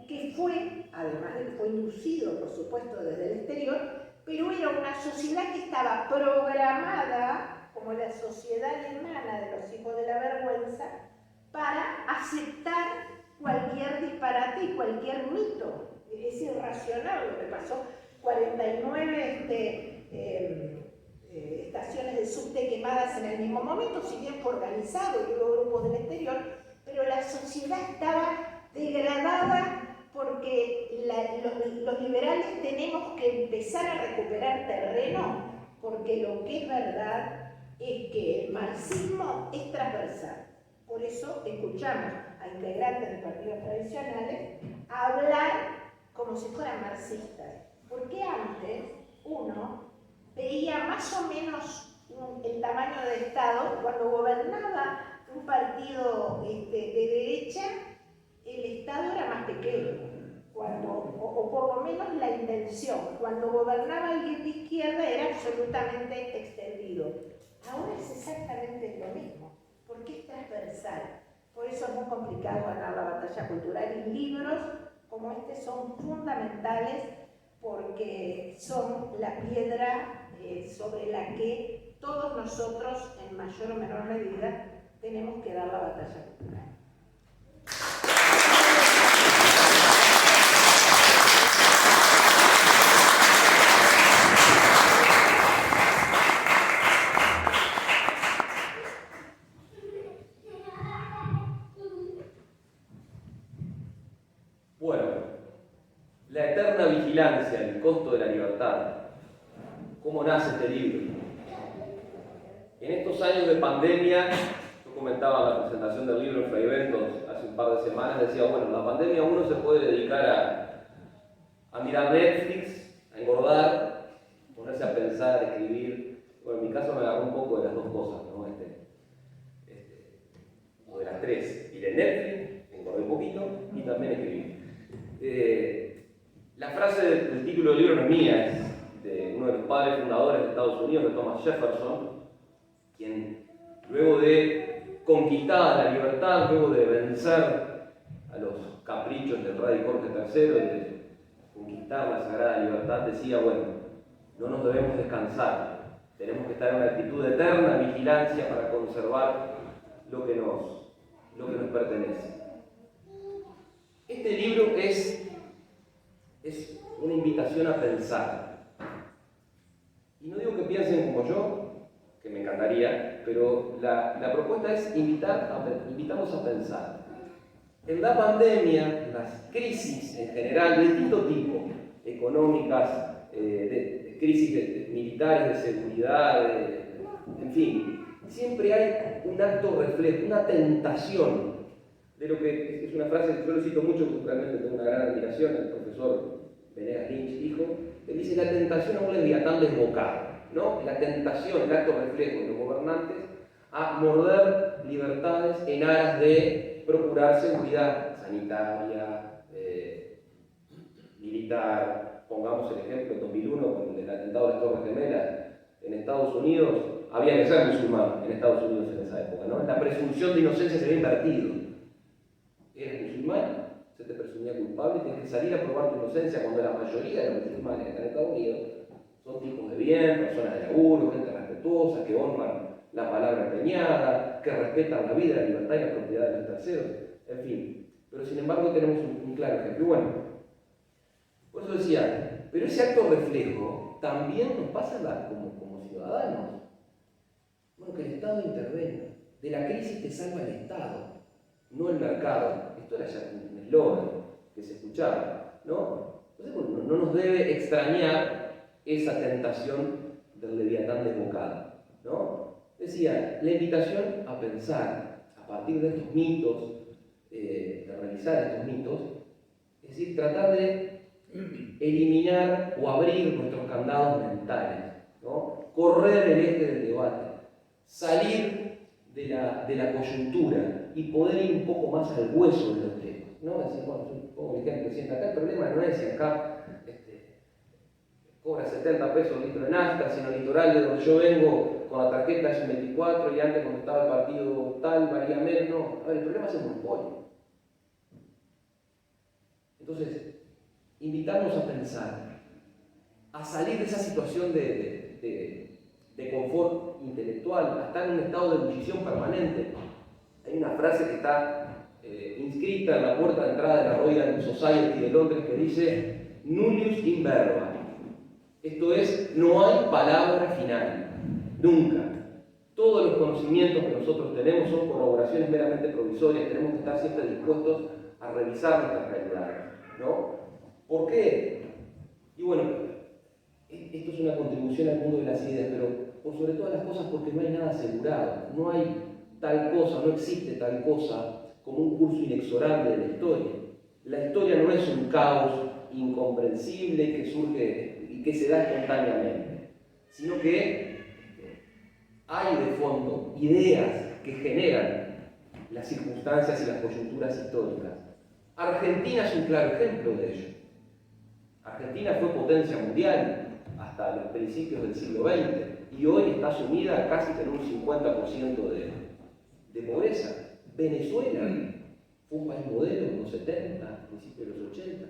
que fue, además de que fue inducido por supuesto desde el exterior, pero era una sociedad que estaba programada, como la sociedad alemana de los hijos de la vergüenza, para aceptar cualquier disparate y cualquier mito. Es irracional lo que pasó. 49 estaciones de subte quemadas en el mismo momento, si bien fue organizado y hubo grupos del exterior, pero la sociedad estaba degradada porque los liberales tenemos que empezar a recuperar terreno, porque lo que es verdad es que el marxismo es transversal. Por eso escuchamos a integrantes de partidos tradicionales hablar como si fueran marxistas. Porque antes uno veía más o menos el tamaño del Estado cuando gobernaba un partido de derecha. El Estado era más pequeño, o por lo menos la intención. Cuando gobernaba alguien de izquierda era absolutamente extendido. Ahora es exactamente lo mismo, porque es transversal. Por eso es muy complicado ganar la batalla cultural, y libros como este son fundamentales porque son la piedra sobre la que todos nosotros, en mayor o menor medida, tenemos que dar la batalla cultural. Bueno, la eterna vigilancia, el costo de la libertad. ¿Cómo nace este libro? En estos años de pandemia, yo comentaba la presentación del libro en Fraiventos hace un par de semanas, decía, bueno, en la pandemia uno se puede dedicar a mirar Netflix, a engordar, ponerse a pensar, a escribir. Bueno, en mi caso me agarró un poco de las dos cosas, ¿no? O de las tres. Ir en Netflix, engordé un poquito, y también escribir. La frase del título del libro no es mía, es de uno de los padres fundadores de Estados Unidos, de Thomas Jefferson, quien luego de conquistar la libertad, luego de vencer a los caprichos del rey Jorge III y de conquistar la sagrada libertad, decía, bueno, no nos debemos descansar, tenemos que estar en una actitud de eterna vigilancia para conservar lo que nos pertenece. Este libro es una invitación a pensar. Y no digo que piensen como yo, que me encantaría, pero la propuesta es invitamos a pensar. En la pandemia, las crisis en general, de distinto tipo, económicas, de crisis militares, de seguridad, en fin, siempre hay un acto reflejo, una tentación de lo que es una frase que yo lo cito mucho, porque realmente tengo una gran admiración, el profesor Venegas Lynch dijo, que dice la tentación a un leviatán desbocado, ¿no? La tentación, el acto reflejo de los gobernantes a morder libertades en aras de procurar seguridad sanitaria, militar. Pongamos el ejemplo de 2001 con el atentado de las Torres Gemelas en Estados Unidos. Había que ser musulmán en Estados Unidos en esa época, ¿no? La presunción de inocencia se había invertido. Eres musulmán, se te presumía culpable, tienes que salir a probar tu inocencia cuando la mayoría de los musulmanes en Estados Unidos son tipos de bien, personas de laburo, gente respetuosa, que honran la palabra empeñada, que respetan la vida, la libertad y la propiedad de los terceros, en fin. Pero sin embargo tenemos un claro ejemplo. Bueno, por eso decía, pero ese acto reflejo también nos pasa como ciudadanos. Bueno, que el Estado intervenga. De la crisis te salva el Estado, no el mercado. Esto era ya un eslogan que se escuchaba, ¿no? Entonces, bueno, no nos debe extrañar esa tentación del leviatán desbocado, ¿no? Decía, la invitación a pensar a partir de estos mitos, de realizar estos mitos, es decir, tratar de eliminar o abrir nuestros candados mentales, ¿no? Correr el eje del debate, salir de la coyuntura y poder ir un poco más al hueso de los temas, ¿no? Decir, bueno, yo pongo el ejemplo, si acá el problema no es si acá cobra 70 pesos litro de nafta, sino litoral de donde yo vengo con la tarjeta es un 24 y antes cuando estaba el partido tal valía menos. No, a ver, el problema es el monopolio. Entonces, invitarnos a pensar, a salir de esa situación de confort intelectual, a estar en un estado de ebullición permanente. Hay una frase que está inscrita en la puerta de entrada de la Royal Society de Londres que dice nullius in verba. Esto es, no hay palabra final, nunca. Todos los conocimientos que nosotros tenemos son corroboraciones meramente provisorias, tenemos que estar siempre dispuestos a revisar nuestras realidades, ¿no? ¿Por qué? Y bueno, esto es una contribución al mundo de las ideas, pero por sobre todas las cosas porque no hay nada asegurado, no hay tal cosa, no existe tal cosa como un curso inexorable de la historia. La historia no es un caos incomprensible que surge y que se da espontáneamente, sino que hay de fondo ideas que generan las circunstancias y las coyunturas históricas. Argentina es un claro ejemplo de ello. Argentina fue potencia mundial hasta los principios del siglo XX y hoy está sumida casi en un 50% de pobreza. Venezuela fue un país modelo en los 70, principios de los 80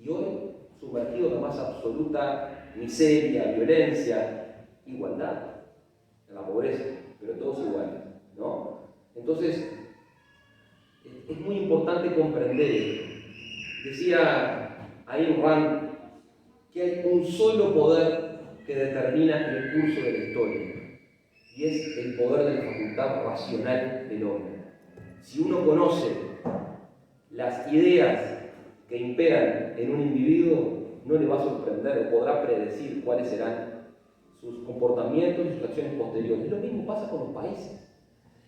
y hoy sumergido en la más absoluta miseria, violencia, igualdad, en la pobreza, pero todos iguales, ¿no? Entonces, es muy importante comprender esto. Decía Ayn Rand que hay un solo poder que determina el curso de la historia, y es el poder de la facultad racional del hombre. Si uno conoce las ideas que imperan en un individuo, no le va a sorprender o podrá predecir cuáles serán sus comportamientos y sus acciones posteriores. Lo mismo pasa con los países.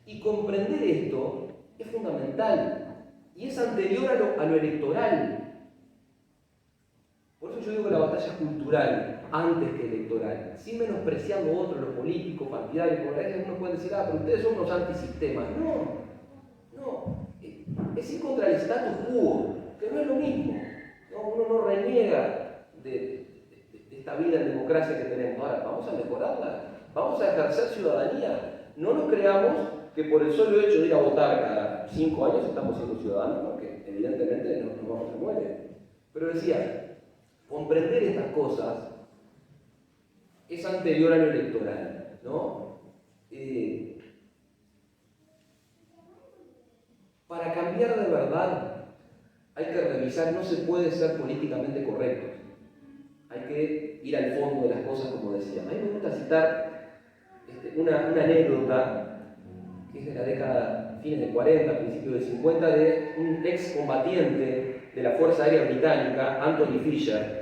Y comprender esto es fundamental y es anterior a lo electoral. Por eso yo digo que la batalla es cultural antes que electoral, sin menospreciar lo otro, los políticos, partidarios, porque a veces uno puede decir, pero ustedes son unos antisistemas. No, es ir contra el status quo, que no es lo mismo. ¿No? Uno no reniega de esta vida en democracia que tenemos. Ahora, vamos a mejorarla, vamos a ejercer ciudadanía. No nos creamos que por el solo hecho de ir a votar cada 5 años estamos siendo ciudadanos, porque evidentemente no nos vamos a morir. Pero decía, comprender estas cosas es anterior a lo electoral, ¿no? Para cambiar de verdad hay que revisar, no se puede ser políticamente correcto. Hay que ir al fondo de las cosas, como decía. A mí me gusta citar una anécdota que es de la década, fines de 40, principios de 50, de un excombatiente de la Fuerza Aérea Británica, Anthony Fisher.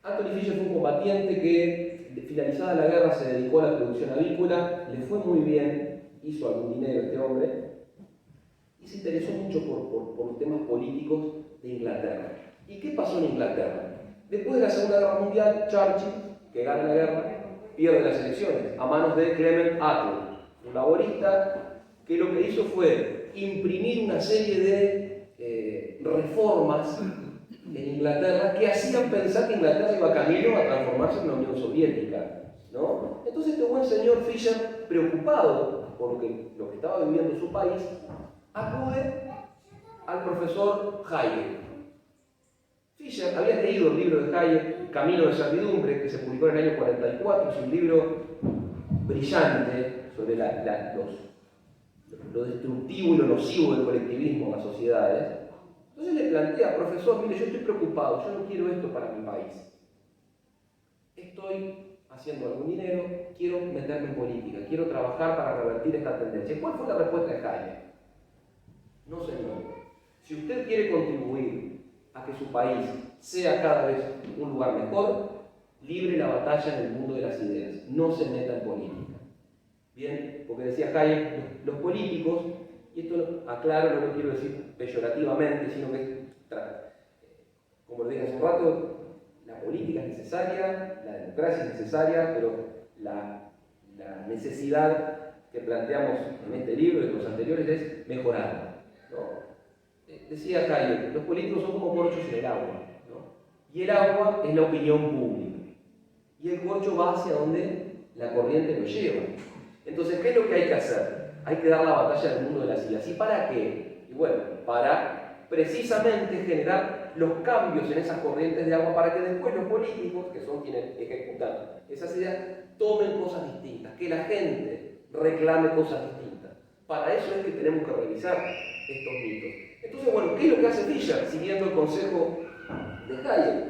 Anthony Fisher fue un combatiente que, finalizada la guerra, se dedicó a la producción avícola, le fue muy bien, hizo algún dinero este hombre, y se interesó mucho por los temas políticos de Inglaterra. ¿Y qué pasó en Inglaterra? Después de la Segunda Guerra Mundial, Churchill, que gana la guerra, pierde las elecciones a manos de Clement Attlee, un laborista que lo que hizo fue imprimir una serie de reformas en Inglaterra que hacían pensar que Inglaterra iba camino a transformarse en la Unión Soviética, ¿no? Entonces este buen señor Fisher, preocupado por lo que estaba viviendo su país, acude al profesor Hayek. Fisher había leído el libro de Hayek, Camino de Servidumbre, que se publicó en el año 44, es un libro brillante sobre lo destructivo y lo nocivo del colectivismo en las sociedades. Entonces le plantea, profesor, mire, yo estoy preocupado, yo no quiero esto para mi país. Estoy haciendo algún dinero, quiero meterme en política, quiero trabajar para revertir esta tendencia. ¿Cuál fue la respuesta de Hayek? No, señor. Si usted quiere contribuir a que su país sea cada vez un lugar mejor, libre la batalla en el mundo de las ideas, no se meta en política. Bien, porque decía Hayek, los políticos, y esto aclaro, no lo quiero decir peyorativamente, sino que, como lo dije hace un rato, la política es necesaria, la democracia es necesaria, pero la necesidad que planteamos en este libro y en los anteriores es mejorarla, ¿no? Decía Hayek, los políticos son como corchos en el agua, ¿no? Y el agua es la opinión pública, y el corcho va hacia donde la corriente lo lleva. Entonces, ¿qué es lo que hay que hacer? Hay que dar la batalla del mundo de las ideas. ¿Y para qué? Y bueno, para precisamente generar los cambios en esas corrientes de agua para que después los políticos, que son quienes ejecutan esas ideas, tomen cosas distintas, que la gente reclame cosas distintas. Para eso es que tenemos que revisar estos mitos. Entonces, bueno, ¿qué es lo que hace Fisher? Siguiendo el consejo de Hayek,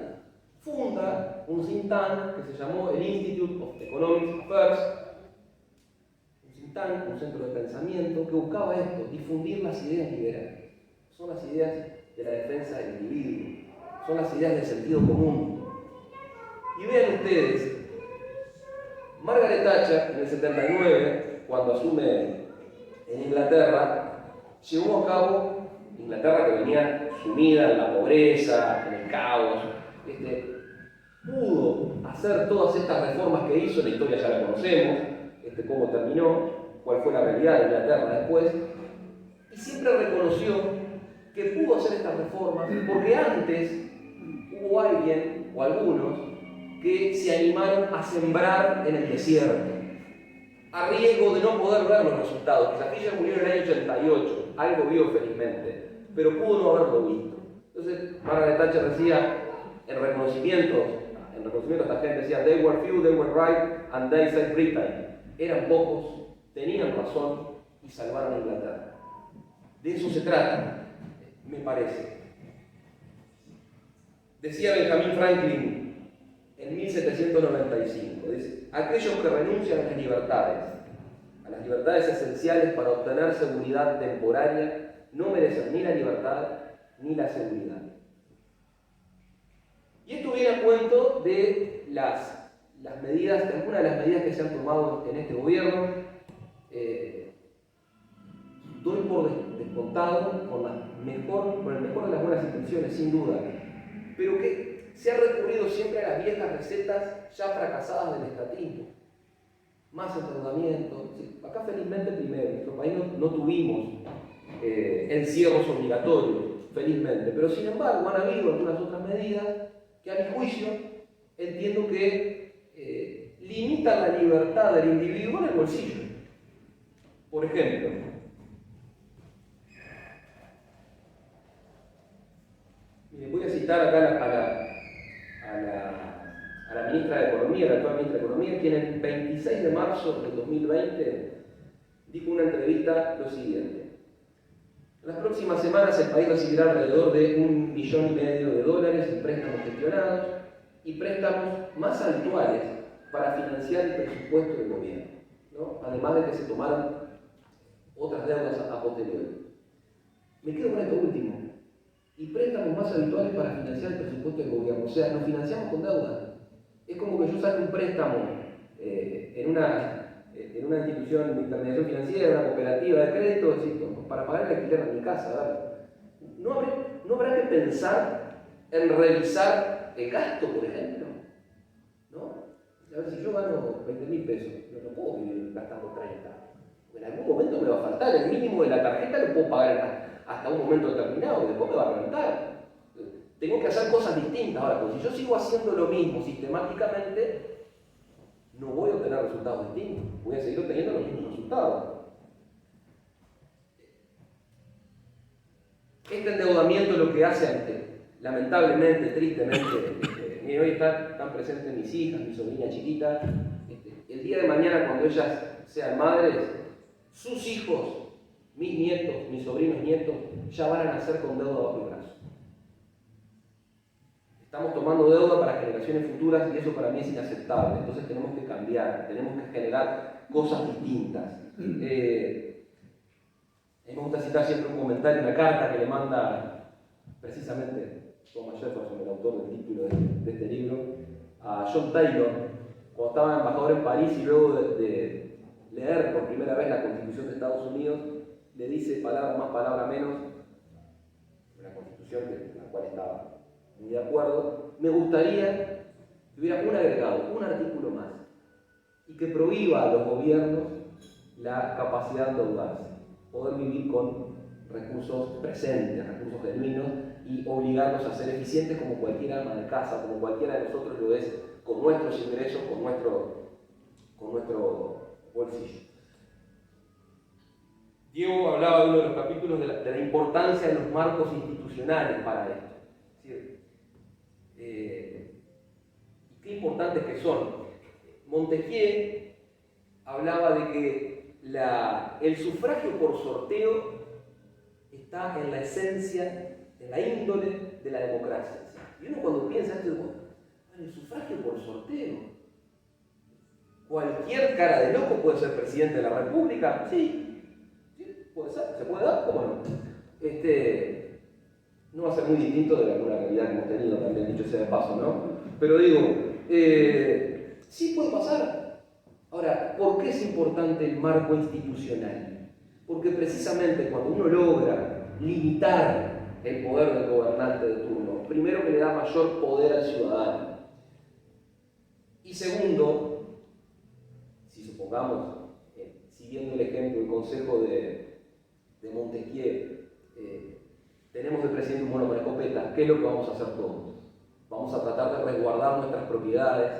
funda un think tank que se llamó el Institute of Economic Affairs, un centro de pensamiento que buscaba esto, difundir las ideas liberales. Son las ideas de la defensa del individuo, son las ideas del sentido común. Y vean ustedes, Margaret Thatcher en el 79, cuando asume en Inglaterra, llevó a cabo, Inglaterra que venía sumida en la pobreza, en el caos, pudo hacer todas estas reformas que hizo, la historia ya la conocemos, cómo terminó, cuál fue la realidad de Inglaterra después, y siempre reconoció que pudo hacer estas reformas porque antes hubo alguien o algunos que se animaron a sembrar en el desierto, a riesgo de no poder ver los resultados. La Fisher murió en el año 88, algo vio felizmente, pero pudo no haberlo visto. Entonces, Margaret Thatcher decía, en reconocimiento a esta gente, decía, they were few, they were right, and they saved Britain. Eran pocos, tenían razón y salvaron a Inglaterra. De eso se trata, me parece. Decía Benjamin Franklin en 1795, dice, aquellos que renuncian a las libertades esenciales para obtener seguridad temporaria, no merecen ni la libertad ni la seguridad. Y esto viene a cuento de las medidas, de algunas de las medidas que se han tomado en este gobierno. Doy por descontado con el mejor de las buenas intenciones, sin duda, pero que se ha recurrido siempre a las viejas recetas ya fracasadas del estatismo. Más endeudamiento. Acá felizmente primero, en nuestro país no tuvimos encierros obligatorios, felizmente, pero sin embargo han habido algunas otras medidas que a mi juicio entiendo que limitan la libertad del individuo en el bolsillo. Por ejemplo, voy a citar acá a la ministra de Economía, la actual ministra de Economía, quien el 26 de marzo del 2020 dijo en una entrevista lo siguiente: en las próximas semanas el país recibirá alrededor de $1,5 millones en préstamos gestionados y préstamos más habituales para financiar el presupuesto del gobierno, ¿no? Además de que se tomaron otras deudas a posteriori. Me quedo con esto último. Y préstamos más habituales para financiar el presupuesto del gobierno. O sea, nos financiamos con deuda. Es como que yo saque un préstamo en una institución de intermediación financiera, una cooperativa de crédito, para pagar el alquiler de mi casa. ¿Vale? ¿No habrá que pensar en revisar el gasto, por ejemplo? ¿No? A ver, si yo gano 20.000 pesos, no puedo vivir gastando 30. En algún momento me va a faltar, el mínimo de la tarjeta lo puedo pagar hasta un momento determinado, y después me va a reventar. Tengo que hacer cosas distintas. Ahora, pues si yo sigo haciendo lo mismo sistemáticamente, no voy a obtener resultados distintos, voy a seguir obteniendo los mismos resultados. Este endeudamiento lo que hace, lamentablemente, tristemente, hoy están presentes mis hijas, mi sobrina chiquita, el día de mañana cuando ellas sean madres, sus hijos, mis nietos, mis sobrinos nietos, ya van a nacer con deuda bajo el brazo. Estamos tomando deuda para generaciones futuras y eso para mí es inaceptable. Entonces tenemos que cambiar, tenemos que generar cosas distintas. Me gusta citar siempre un comentario, una carta que le manda precisamente Thomas Jefferson, el autor del título de este libro, a John Taylor, cuando estaba embajador en París y luego de leer por primera vez la Constitución de Estados Unidos, le dice palabra más, palabra menos, una Constitución con la cual estaba muy de acuerdo, me gustaría que hubiera un agregado, un artículo más, y que prohíba a los gobiernos la capacidad de endeudarse, poder vivir con recursos presentes, recursos genuinos, y obligarnos a ser eficientes como cualquier ama de casa, como cualquiera de nosotros lo es, con nuestros ingresos, con nuestro bolsillo. Diego hablaba en uno de los capítulos de la importancia de los marcos institucionales para esto. Es decir, y qué importantes que son. Montesquieu hablaba de que el sufragio por sorteo está en la esencia, en la índole de la democracia. Y uno cuando piensa esto, bueno, el sufragio por sorteo. Cualquier cara de loco puede ser presidente de la República. Sí, puede ser, se puede dar, ¿cómo no? No va a ser muy distinto de alguna realidad que hemos tenido, también dicho sea de paso, ¿no? Pero digo, sí puede pasar. Ahora, ¿por qué es importante el marco institucional? Porque precisamente cuando uno logra limitar el poder del gobernante de turno, primero que le da mayor poder al ciudadano. Y segundo, si supongamos, siguiendo el ejemplo, el consejo de Montesquieu, tenemos de presidente un mono con escopeta, ¿qué es lo que vamos a hacer todos? Vamos a tratar de resguardar nuestras propiedades,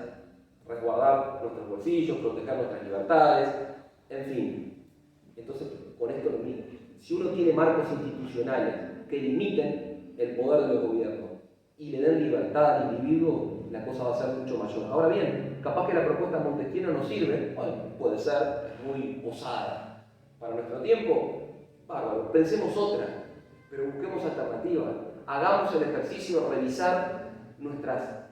resguardar nuestros bolsillos, proteger nuestras libertades, en fin. Entonces, con esto lo mismo. Si uno tiene marcos institucionales que limiten el poder de los gobiernos y le den libertad al individuo, la cosa va a ser mucho mayor. Ahora bien, capaz que la propuesta de Montesquieu no nos sirve, bueno, puede ser muy osada. Para nuestro tiempo, bárbaro, pensemos otra, pero busquemos alternativas. Hagamos el ejercicio de revisar nuestras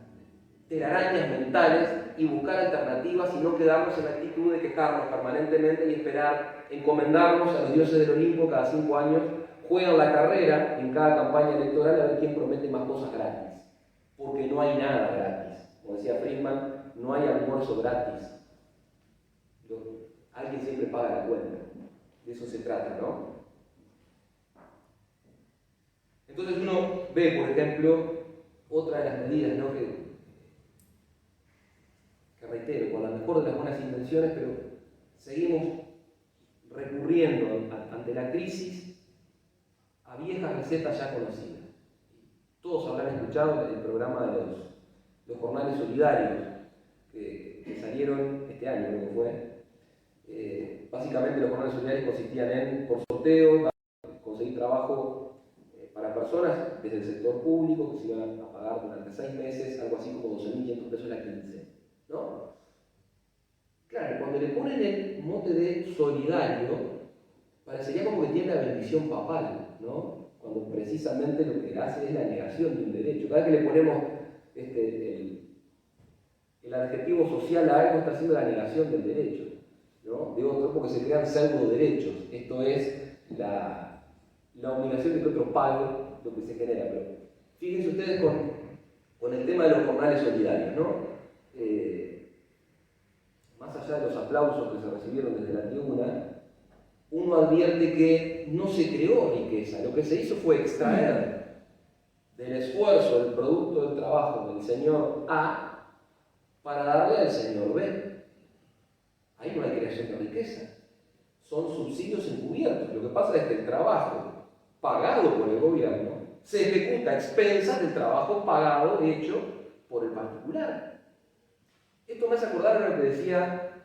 telarañas mentales y buscar alternativas y no quedarnos en la actitud de quejarnos permanentemente y esperar, encomendarnos a los dioses del Olimpo cada 5 años, juegan la carrera en cada campaña electoral a ver quién promete más cosas gratis. Porque no hay nada gratis. Como decía Friedman, no hay almuerzo gratis. Alguien siempre paga la cuenta. De eso se trata, ¿no? Entonces uno ve, por ejemplo, otra de las medidas, ¿no? que reitero, con la mejor de las buenas intenciones, pero seguimos recurriendo ante la crisis a viejas recetas ya conocidas. Todos habrán escuchado el programa de los jornales solidarios que salieron este año, creo que fue. Básicamente los jornales solidarios consistían en, por sorteo, conseguir trabajo para personas desde el sector público que se iban a pagar durante 6 meses, algo así como 12.500 pesos la quincena, ¿no? Claro, cuando le ponen el mote de solidario, parecería como que tiene la bendición papal, ¿no? Cuando precisamente lo que hace es la negación de un derecho. Cada vez que le ponemos el adjetivo social a algo, está haciendo la negación del derecho, ¿no? De otro, porque se crean pseudo derechos. Esto es la obligación de que otro pague lo que se genera. Pero fíjense ustedes con el tema de los jornales solidarios, ¿no? Más allá de los aplausos que se recibieron desde la tribuna, uno advierte que no se creó riqueza. Lo que se hizo fue extraer del esfuerzo, del producto del trabajo del señor A para darle al señor B. Ahí no hay creación de riqueza. Son subsidios encubiertos. Lo que pasa es que el trabajo pagado por el gobierno se ejecuta a expensas del trabajo pagado, hecho por el particular. Esto me hace acordar a lo que decía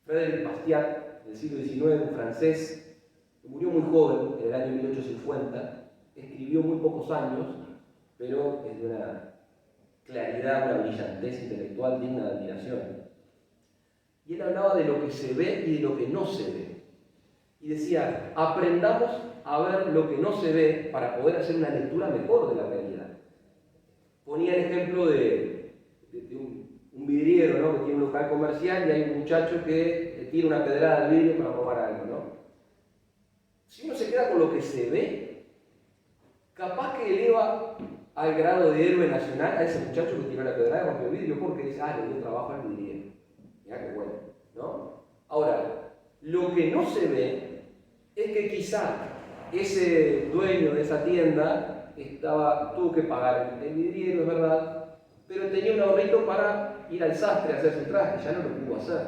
Frédéric Bastiat, del siglo XIX, un francés, que murió muy joven, en el año 1850, escribió muy pocos años, pero es de una claridad, una brillantez intelectual digna de admiración. Y él hablaba de lo que se ve y de lo que no se ve. Y decía, aprendamos a ver lo que no se ve para poder hacer una lectura mejor de la realidad. Ponía el ejemplo de un vidriero, ¿no? Que tiene un local comercial y hay un muchacho que tira una pedrada al vidrio para robar algo, ¿no? Si uno se queda con lo que se ve, capaz que eleva al grado de héroe nacional a ese muchacho que tiró la pedrada y rompió el vidrio porque dice, le dio trabajo al vidriero. Mirá qué bueno, ¿no? Ahora, Lo que no se ve es que quizá ese dueño de esa tienda tuvo que pagar el vidriero, es verdad, pero tenía un ahorrito para ir al sastre a hacer su traje, ya no lo pudo hacer.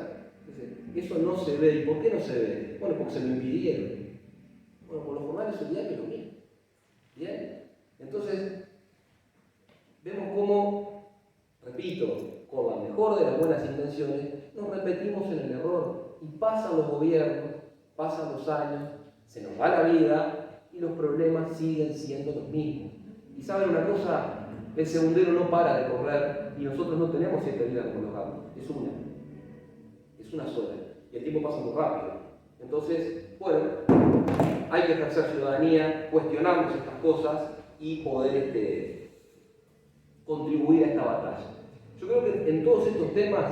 Entonces, eso no se ve. ¿Y por qué no se ve? Bueno, porque se lo impidieron. Bueno, por los formales solidarios es lo mismo. ¿Bien? Entonces, vemos cómo, repito, con la mejor de las buenas intenciones, nos repetimos en el error. Y pasan los gobiernos, pasan los años, se nos va la vida y los problemas siguen siendo los mismos. Y saben una cosa, el segundero no para de correr y nosotros no tenemos 7 vidas como los gatos, es una sola. Y el tiempo pasa muy rápido. Entonces, bueno, hay que ejercer ciudadanía, cuestionarnos estas cosas y poder contribuir a esta batalla. Yo creo que en todos estos temas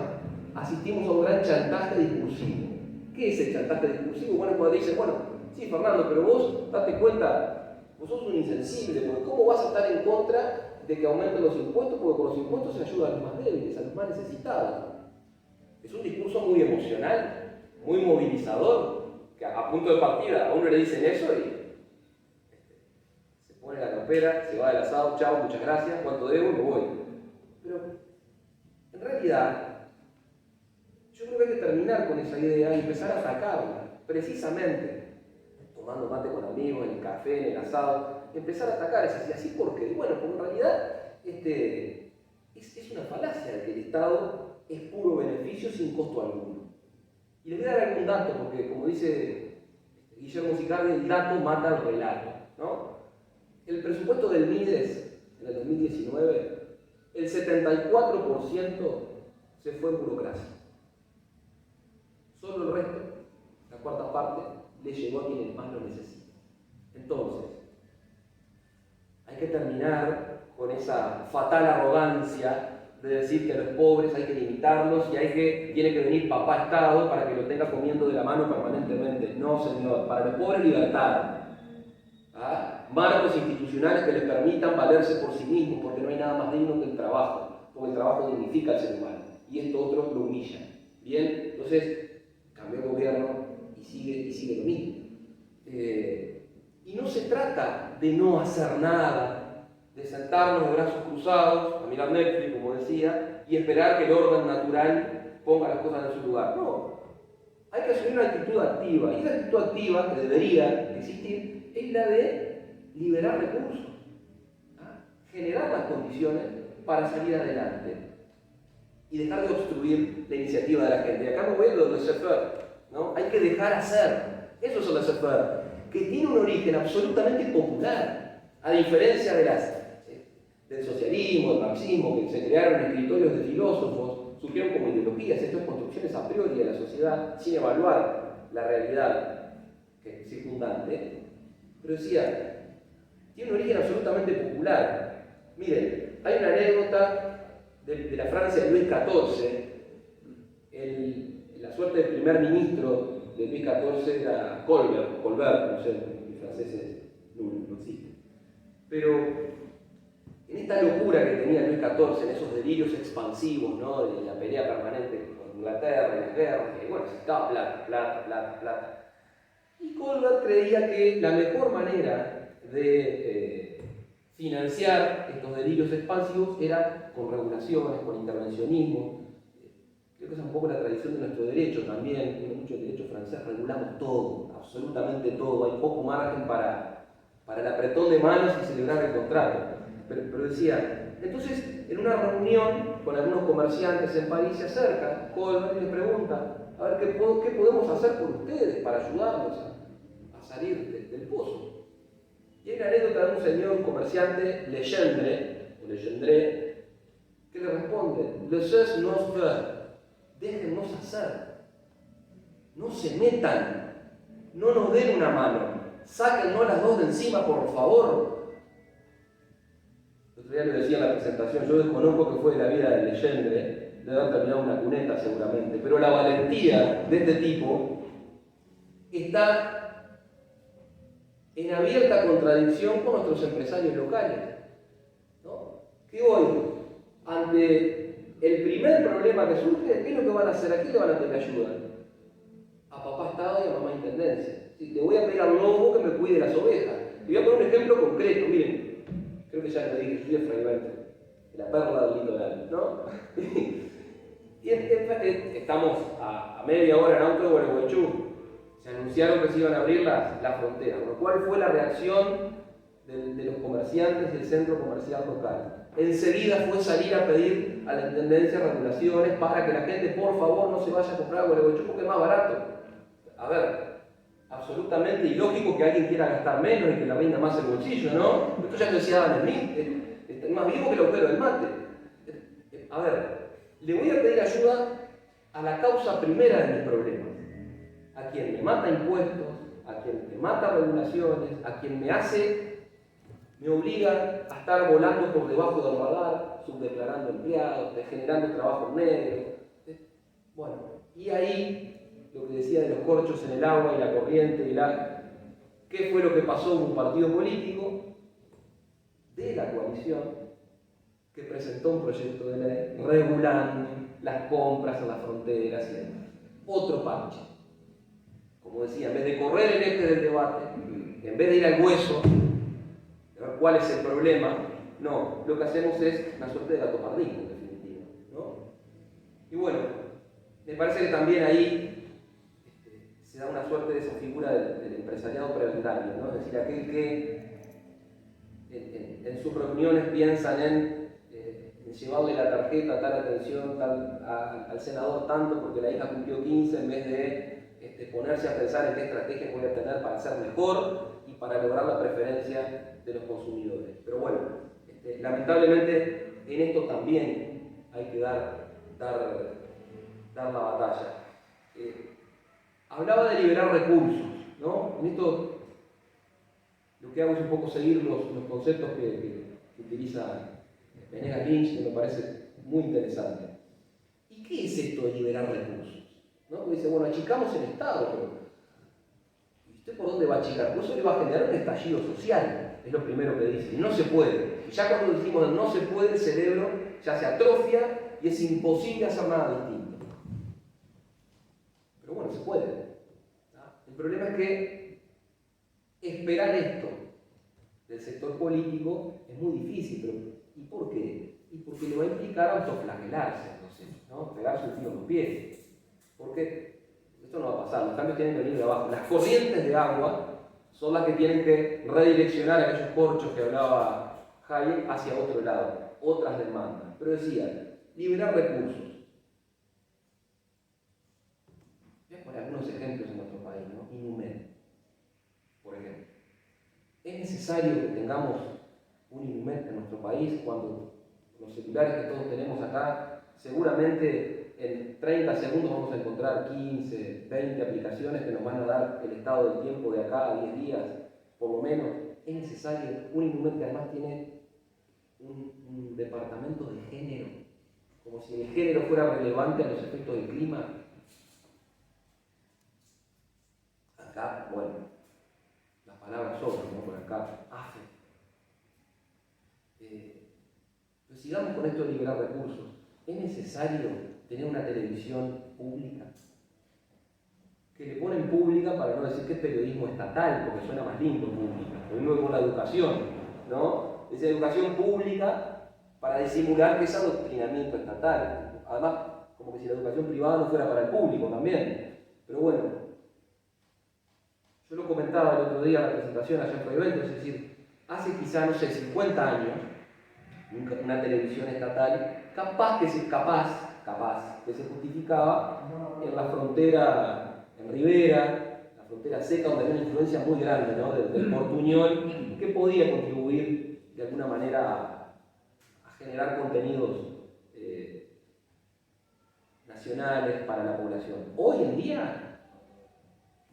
asistimos a un gran chantaje discursivo. ¿Qué es el chantaje discursivo? Bueno, cuando dicen, bueno, sí, Fernando, pero vos date cuenta, vos sos un insensible, porque ¿cómo vas a estar en contra de que aumenten los impuestos? Porque con los impuestos se ayuda a los más débiles, a los más necesitados. Es un discurso muy emocional, muy movilizador, que a punto de partida a uno le dicen eso y se pone la campera, se va del asado, chao, muchas gracias, cuánto debo, me voy. Pero en realidad, yo creo que hay que terminar con esa idea y empezar a atacarla, precisamente, tomando mate con amigos, en el café, en el asado, empezar a atacar esas ideas. ¿Así por qué? Bueno, porque en realidad es una falacia de que el Estado es puro beneficio sin costo alguno. Y les voy a dar algún dato, porque como dice Guillermo Sicardi, el dato mata al relato, ¿no? El presupuesto del MIDES en el 2019, el 74% se fue en burocracia. Solo el resto, la cuarta parte, le llegó a quienes más lo necesitan. Entonces, hay que terminar con esa fatal arrogancia de decir que a los pobres hay que limitarlos y tiene que venir papá Estado para que lo tenga comiendo de la mano permanentemente. No, señor, para los pobres libertad. ¿Ah? Marcos institucionales que les permitan valerse por sí mismos, porque no hay nada más digno que el trabajo, porque el trabajo dignifica al ser humano y esto otro lo humilla. Bien, entonces cambió el gobierno y sigue lo mismo. Y no se trata de no hacer nada, de sentarnos de brazos cruzados, a mirar Netflix, como decía, y esperar que el orden natural ponga las cosas en su lugar. No, hay que asumir una actitud activa, y esa actitud activa que debería existir es la de liberar recursos, ¿ah? Generar las condiciones para salir adelante y dejar de obstruir la iniciativa de la gente. Y acá me voy a lo de laissez-faire, ¿no? Hay que dejar hacer, eso es el laissez-faire, que tiene un origen absolutamente popular, a diferencia del socialismo, del marxismo, que se crearon escritorios de filósofos, surgieron como ideologías, estas construcciones a priori de la sociedad, sin evaluar la realidad circundante. Pero decía, tiene un origen absolutamente popular. Miren, hay una anécdota de la Francia de Luis XIV, la suerte de primer ministro de Luis XIV era Colbert, no sé, en francés no existe. Pero en esta locura que tenía Luis XIV, en esos delirios expansivos, ¿no? De la pelea permanente con Inglaterra y las guerras, que bueno, necesitaba plata. Y Colbert creía que la mejor manera de financiar estos delirios expansivos era con regulaciones, con intervencionismo. Creo que esa es un poco la tradición de nuestro derecho también, tiene mucho el derecho francés, regulamos todo, absolutamente todo, hay poco margen para el apretón de manos y celebrar el contrato. Pero decía, entonces en una reunión con algunos comerciantes en París se acerca Colbert y les pregunta, a ver, ¿qué podemos hacer por ustedes para ayudarlos a salir del pozo? Y hay una anécdota de un señor, un comerciante, Legendre, que le responde, laissez-nous faire. Déjennos hacer, no se metan, no nos den una mano, sáquennos las dos de encima, por favor. El otro día le decía en la presentación, yo desconozco que fue de la vida de Legendre, debe haber terminado una cuneta seguramente, pero la valentía de este tipo está en abierta contradicción con nuestros empresarios locales, ¿no? Que hoy, ante el primer problema que surge, ¿qué es lo que van a hacer? ¿A quién le van a pedir ayuda? A papá Estado y tendencia. Si te voy a pedir al lobo que me cuide las ovejas. Y voy a poner un ejemplo concreto, miren, creo que ya lo dije, soy de Fraivente, la perla del litoral, ¿no? Y estamos a media hora en auto de Gualeguaychú. Se anunciaron que se iban a abrir las fronteras. ¿Cuál fue la reacción de los comerciantes del centro comercial local? Enseguida fue salir a pedir a la Intendencia regulaciones para que la gente, por favor, no se vaya a comprar a Gualeguaychú porque es más barato. A ver, absolutamente ilógico que alguien quiera gastar menos y que la rinda más el bolsillo, ¿no? Esto ya lo decía Adam Smith, es más vivo que el agujero del mate. A ver, le voy a pedir ayuda a la causa primera de mis problemas. A quien me mata impuestos, a quien me mata regulaciones, a quien me obliga a estar volando por debajo del radar, subdeclarando empleados, generando trabajo negro. Bueno, y ahí lo que decía de los corchos en el agua y la corriente ¿qué fue lo que pasó en un partido político de la coalición que presentó un proyecto de ley regulando las compras en las fronteras y demás? Otro parche. Como decía, en vez de correr el eje del debate, en vez de ir al hueso, de ver cuál es el problema, no, lo que hacemos es una suerte de gato pardín, en definitiva, ¿no? Y bueno, me parece que también ahí se da una suerte de esa figura del empresariado preventario, ¿no? Es decir, aquel que en sus reuniones piensan en llevarle la tarjeta, tal atención al senador tanto porque la hija cumplió 15 en vez de ponerse a pensar en qué estrategias voy a tener para ser mejor y para lograr la preferencia de los consumidores. Pero bueno, lamentablemente en esto también hay que dar la batalla. Hablaba de liberar recursos, ¿no? En esto lo que hago es un poco seguir los conceptos que utiliza Venegas Lynch, que me parece muy interesante. ¿Y qué es esto de liberar recursos? ¿No? Porque dice, bueno, achicamos el Estado, pero ¿y usted por dónde va a achicar? Pues eso le va a generar un estallido social, es lo primero que dice. Y no se puede. Y ya cuando decimos no se puede, el cerebro ya se atrofia y es imposible hacer nada distinto. Pero bueno, se puede. ¿No? El problema es que esperar esto del sector político es muy difícil. Pero ¿y por qué? Y porque le va a implicar autoflagelarse, ¿no? Pegarse un tiro en los pies. Porque esto no va a pasar, los cambios tienen que venir de abajo. Las corrientes de agua son las que tienen que redireccionar aquellos corchos que hablaba Hayek hacia otro lado, otras demandas. Pero decía, liberar recursos. Voy a poner algunos ejemplos en nuestro país, ¿no? Inumet, por ejemplo. ¿Es necesario que tengamos un Inumet en nuestro país cuando los celulares que todos tenemos acá, seguramente en 30 segundos vamos a encontrar 15, 20 aplicaciones que nos van a dar el estado del tiempo de acá a 10 días, por lo menos? Es necesario un Inumet que además tiene un departamento de género, como si el género fuera relevante a los efectos del clima. Acá, bueno, las palabras sobran, ¿no? Por acá, AFE. Pero sigamos con esto de liberar recursos. ¿Es necesario tener una televisión pública? Que le ponen pública para no decir que es periodismo estatal, porque suena más lindo pública. Lo mismo con la educación, ¿no? Es educación pública para disimular que es adoctrinamiento estatal. Además, como que si la educación privada no fuera para el público también. Pero bueno, yo lo comentaba el otro día en la presentación allá en Fraivento, es decir, hace quizá, no sé, 50 años, una televisión estatal capaz que se justificaba en la frontera, en Rivera, la frontera seca, donde había una influencia muy grande, ¿no? del portuñol, que podía contribuir de alguna manera a generar contenidos nacionales para la población. Hoy en día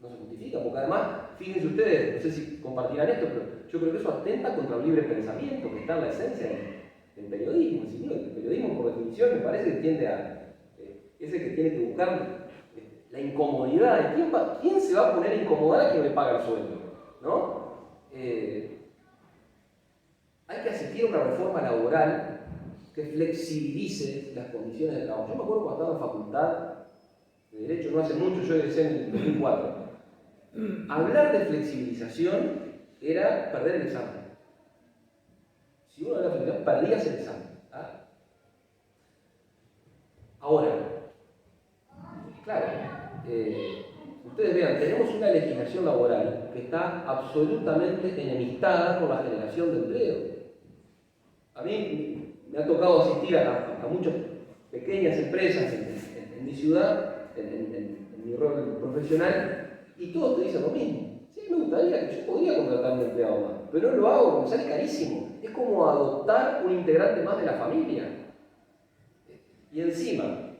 no se justifica, porque además, fíjense ustedes, no sé si compartirán esto, pero yo creo que eso atenta contra el libre pensamiento, que está en la esencia del periodismo. Si no, el periodismo, por definición, me parece que tiende a... es el que tiene que buscar la incomodidad. ¿Quién se va a poner a incomodar a quien le paga el sueldo? ¿No? Hay que asistir a una reforma laboral que flexibilice las condiciones de trabajo. Yo me acuerdo cuando estaba en facultad de Derecho, no hace mucho, yo egresé en el 2004. hablar de flexibilización era perder el examen. Si uno habla de flexibilización, perdías el examen. Ahora, claro, ustedes vean, tenemos una legislación laboral que está absolutamente enemistada con la generación de empleo. A mí me ha tocado asistir a muchas pequeñas empresas en mi ciudad, en mi rol profesional, y todos te dicen lo mismo. Sí, me gustaría, que yo podría contratar a un empleado más, pero no lo hago porque sale carísimo. Es como adoptar un integrante más de la familia. Y encima,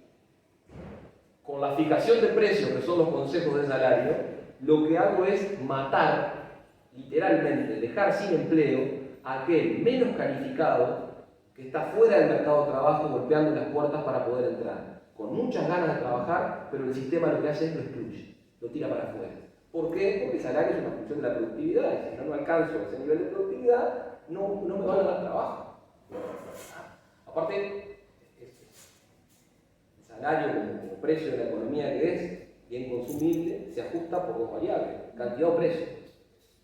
con la fijación de precios, que son los consejos de salario, lo que hago es matar, literalmente, dejar sin empleo a aquel menos calificado que está fuera del mercado de trabajo golpeando las puertas para poder entrar, con muchas ganas de trabajar, pero el sistema lo que hace es lo excluye, lo tira para afuera. ¿Por qué? Porque el salario es una función de la productividad, y si no alcanzo ese nivel de productividad, no me van a dar trabajo. Aparte, el salario como precio de la economía que es, bien consumible, se ajusta por dos variables, cantidad o precio.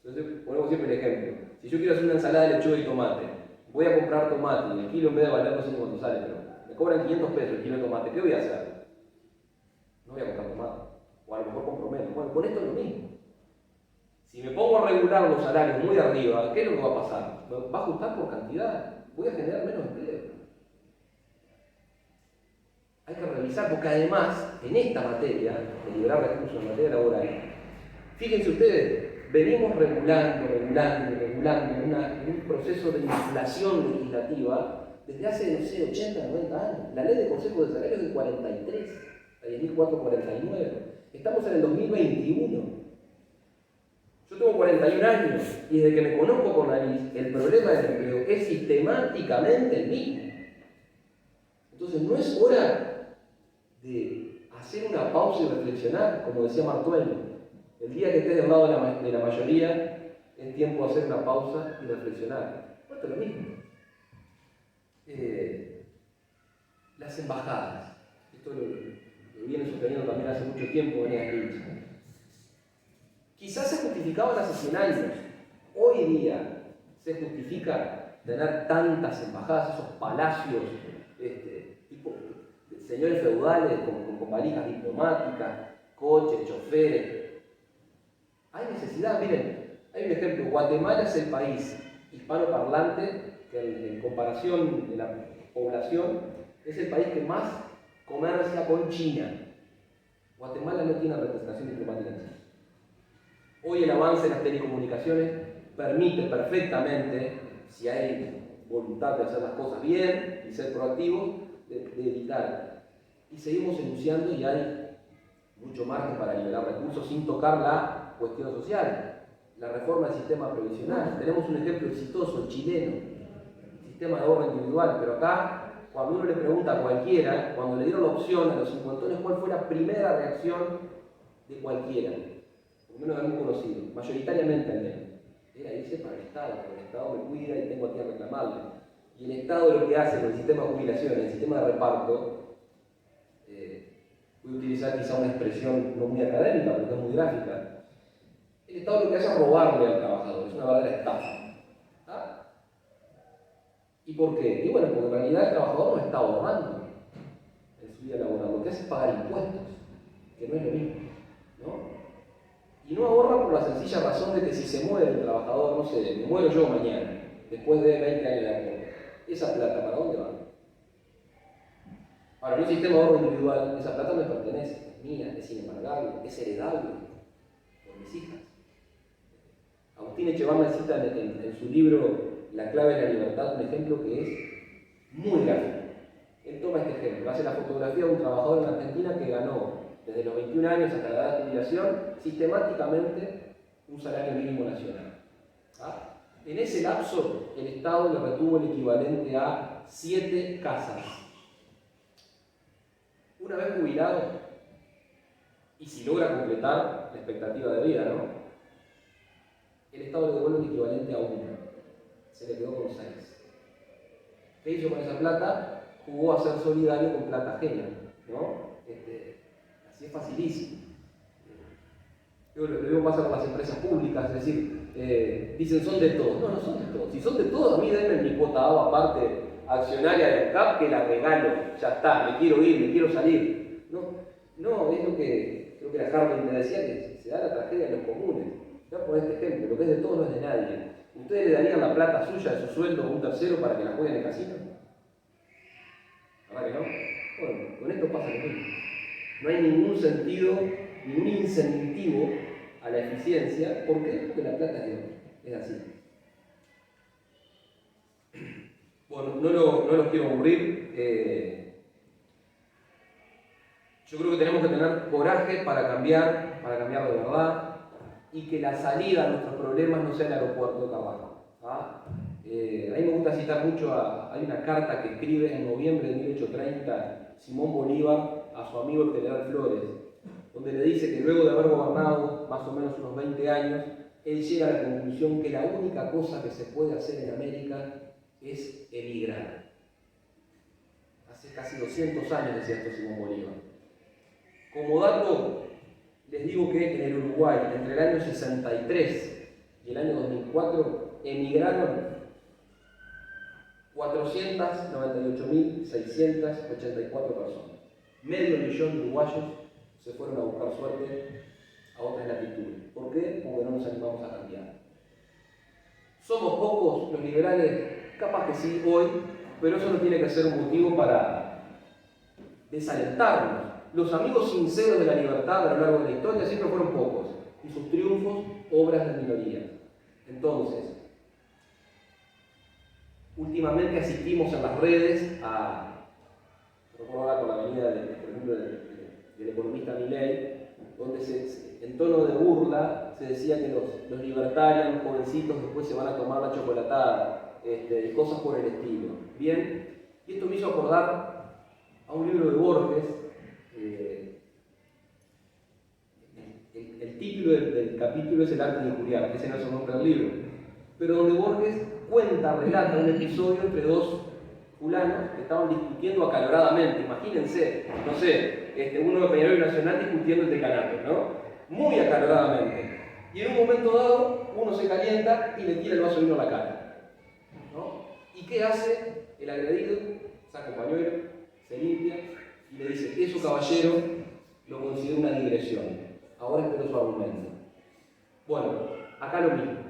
Entonces, ponemos siempre el ejemplo. Si yo quiero hacer una ensalada de lechuga y tomate, voy a comprar tomate y el kilo en vez de valer no sé cuánto sale, pero me cobran 500 pesos el kilo de tomate, ¿qué voy a hacer? No voy a comprar tomate. O a lo mejor compro menos. Bueno, con esto es lo mismo. Si me pongo a regular los salarios muy arriba, ¿qué es lo que va a pasar? Me va a ajustar por cantidad. Voy a generar menos empleo. Hay que revisar, porque además, en esta materia, de liberar recursos en materia laboral, fíjense ustedes, venimos regulando en un proceso de inflación legislativa desde hace, no sé, 80, 90 años. La ley de consejos de salarios es del 43, la 10.449. Estamos en el 2021. Yo tengo 41 años y desde que me conozco con nariz, el problema del empleo es sistemáticamente el mismo. Entonces, no es hora de hacer una pausa y reflexionar, como decía Mark Twain. El día que estés del lado de la mayoría, es tiempo de hacer una pausa y reflexionar. Esto es lo mismo. Las embajadas. Esto lo viene sosteniendo también hace mucho tiempo Eneas Lynch. Quizás se justificaban hace 100 años. Hoy día se justifica tener tantas embajadas, esos palacios, tipo señores feudales con valijas diplomáticas, coches, choferes. Hay necesidad, miren, hay un ejemplo. Guatemala es el país hispanoparlante que en comparación de la población es el país que más comercia con China. Guatemala no tiene representación diplomática en China. Hoy el avance de las telecomunicaciones permite perfectamente, si hay voluntad de hacer las cosas bien y ser proactivos, de evitar. Y seguimos enunciando y hay mucho margen para liberar recursos sin tocar la cuestión social. La reforma del sistema previsional. Tenemos un ejemplo exitoso, el chileno, el sistema de ahorro individual, pero acá, cuando uno le pregunta a cualquiera, cuando le dieron la opción a los cincuentones, ¿cuál fue la primera reacción de cualquiera? Por lo menos de algún conocido, mayoritariamente al menos. Era irse para el Estado, porque el Estado me cuida y tengo a quien reclamarle. Y el Estado lo que hace con el sistema de jubilación, el sistema de reparto, voy a utilizar quizá una expresión no muy académica, porque es muy gráfica. El Estado lo que hace es robarle al trabajador, es una verdadera estafa. ¿Ah? ¿Y por qué? Y bueno, porque en realidad el trabajador no está ahorrando en su vida laboral, lo que hace es pagar impuestos, que no es lo mismo, ¿no? Y no ahorra por la sencilla razón de que si se muere el trabajador, no sé, me muero yo mañana, después de 20 años de aporte, esa plata, ¿para dónde va? Ahora, en un sistema de ahorro individual, esa plata me pertenece, es mía, es inembargable, es heredable por mis hijas. Agustín Echevarría cita en su libro La clave de la libertad un ejemplo que es muy gráfico. Él toma este ejemplo, hace la fotografía de un trabajador en Argentina que ganó desde los 21 años hasta la edad de jubilación sistemáticamente un salario mínimo nacional. ¿Ah? En ese lapso, el Estado le retuvo el equivalente a 7 casas. Una vez jubilado, y si logra completar la expectativa de vida, ¿no? El Estado le devuelve el equivalente a 1. Se le quedó con 6. ¿Qué hizo con esa plata? Jugó a ser solidario con plata ajena, ¿no? Así es facilísimo. Lo mismo pasa con las empresas públicas, es decir, dicen son de todos. No, no son de todos. Si son de todos, a mí denme mi cuota aparte accionaria del CAP que la regalo, ya está, me quiero ir, me quiero salir. No, es lo que creo que la Harvard me decía, que se da la tragedia en los comunes. Voy a poner este ejemplo, lo que es de todos no es de nadie. ¿Ustedes le darían la plata suya de su sueldo a un tercero para que la juegue en el casino? ¿Verdad que no? Bueno, con esto pasa lo mismo. No hay ningún sentido, ningún incentivo a la eficiencia. ¿Por qué? Porque la plata es de otro. Es así. Bueno, no los quiero aburrir. Yo creo que tenemos que tener coraje para cambiar de verdad, y que la salida a nuestros problemas no sea el aeropuerto de Carvajal. ¿Ah? A mí me gusta citar mucho, hay una carta que escribe en noviembre de 1830 Simón Bolívar a su amigo el general Flores, donde le dice que luego de haber gobernado más o menos unos 20 años, él llega a la conclusión que la única cosa que se puede hacer en América es emigrar. Hace casi 200 años decía esto Simón Bolívar. Como dato, les digo que en el Uruguay, entre el año 63 y el año 2004, emigraron 498.684 personas. Medio millón de uruguayos se fueron a buscar suerte a otras latitudes. ¿Por qué? Porque no nos animamos a cambiar. ¿Somos pocos los liberales? Capaz que sí hoy, pero eso no tiene que ser un motivo para desalentarnos. Los amigos sinceros de la libertad a lo largo de la historia siempre fueron pocos, y sus triunfos, obras de minoría. Entonces, últimamente asistimos en las redes recuerdo ahora con la venida, por ejemplo, del economista Milei, donde en tono de burla se decía que los libertarios, los jovencitos, después se van a tomar la chocolatada, cosas por el estilo. Bien, y esto me hizo acordar a un libro de Borges. El título del capítulo es El arte de injuriar, ese no es el nombre del libro, pero donde Borges relata un episodio entre dos fulanos que estaban discutiendo acaloradamente. Imagínense, no sé, uno de Peñarol Nacional discutiendo el decanato, ¿no? Muy acaloradamente. Y en un momento dado, uno se calienta y le tira el vaso de vino a la cara, ¿no? ¿Y qué hace el agredido? Saca un pañuelo, se limpia y le dice: eso, caballero, lo considero una digresión. Ahora espero su argumento. Bueno, acá lo mismo.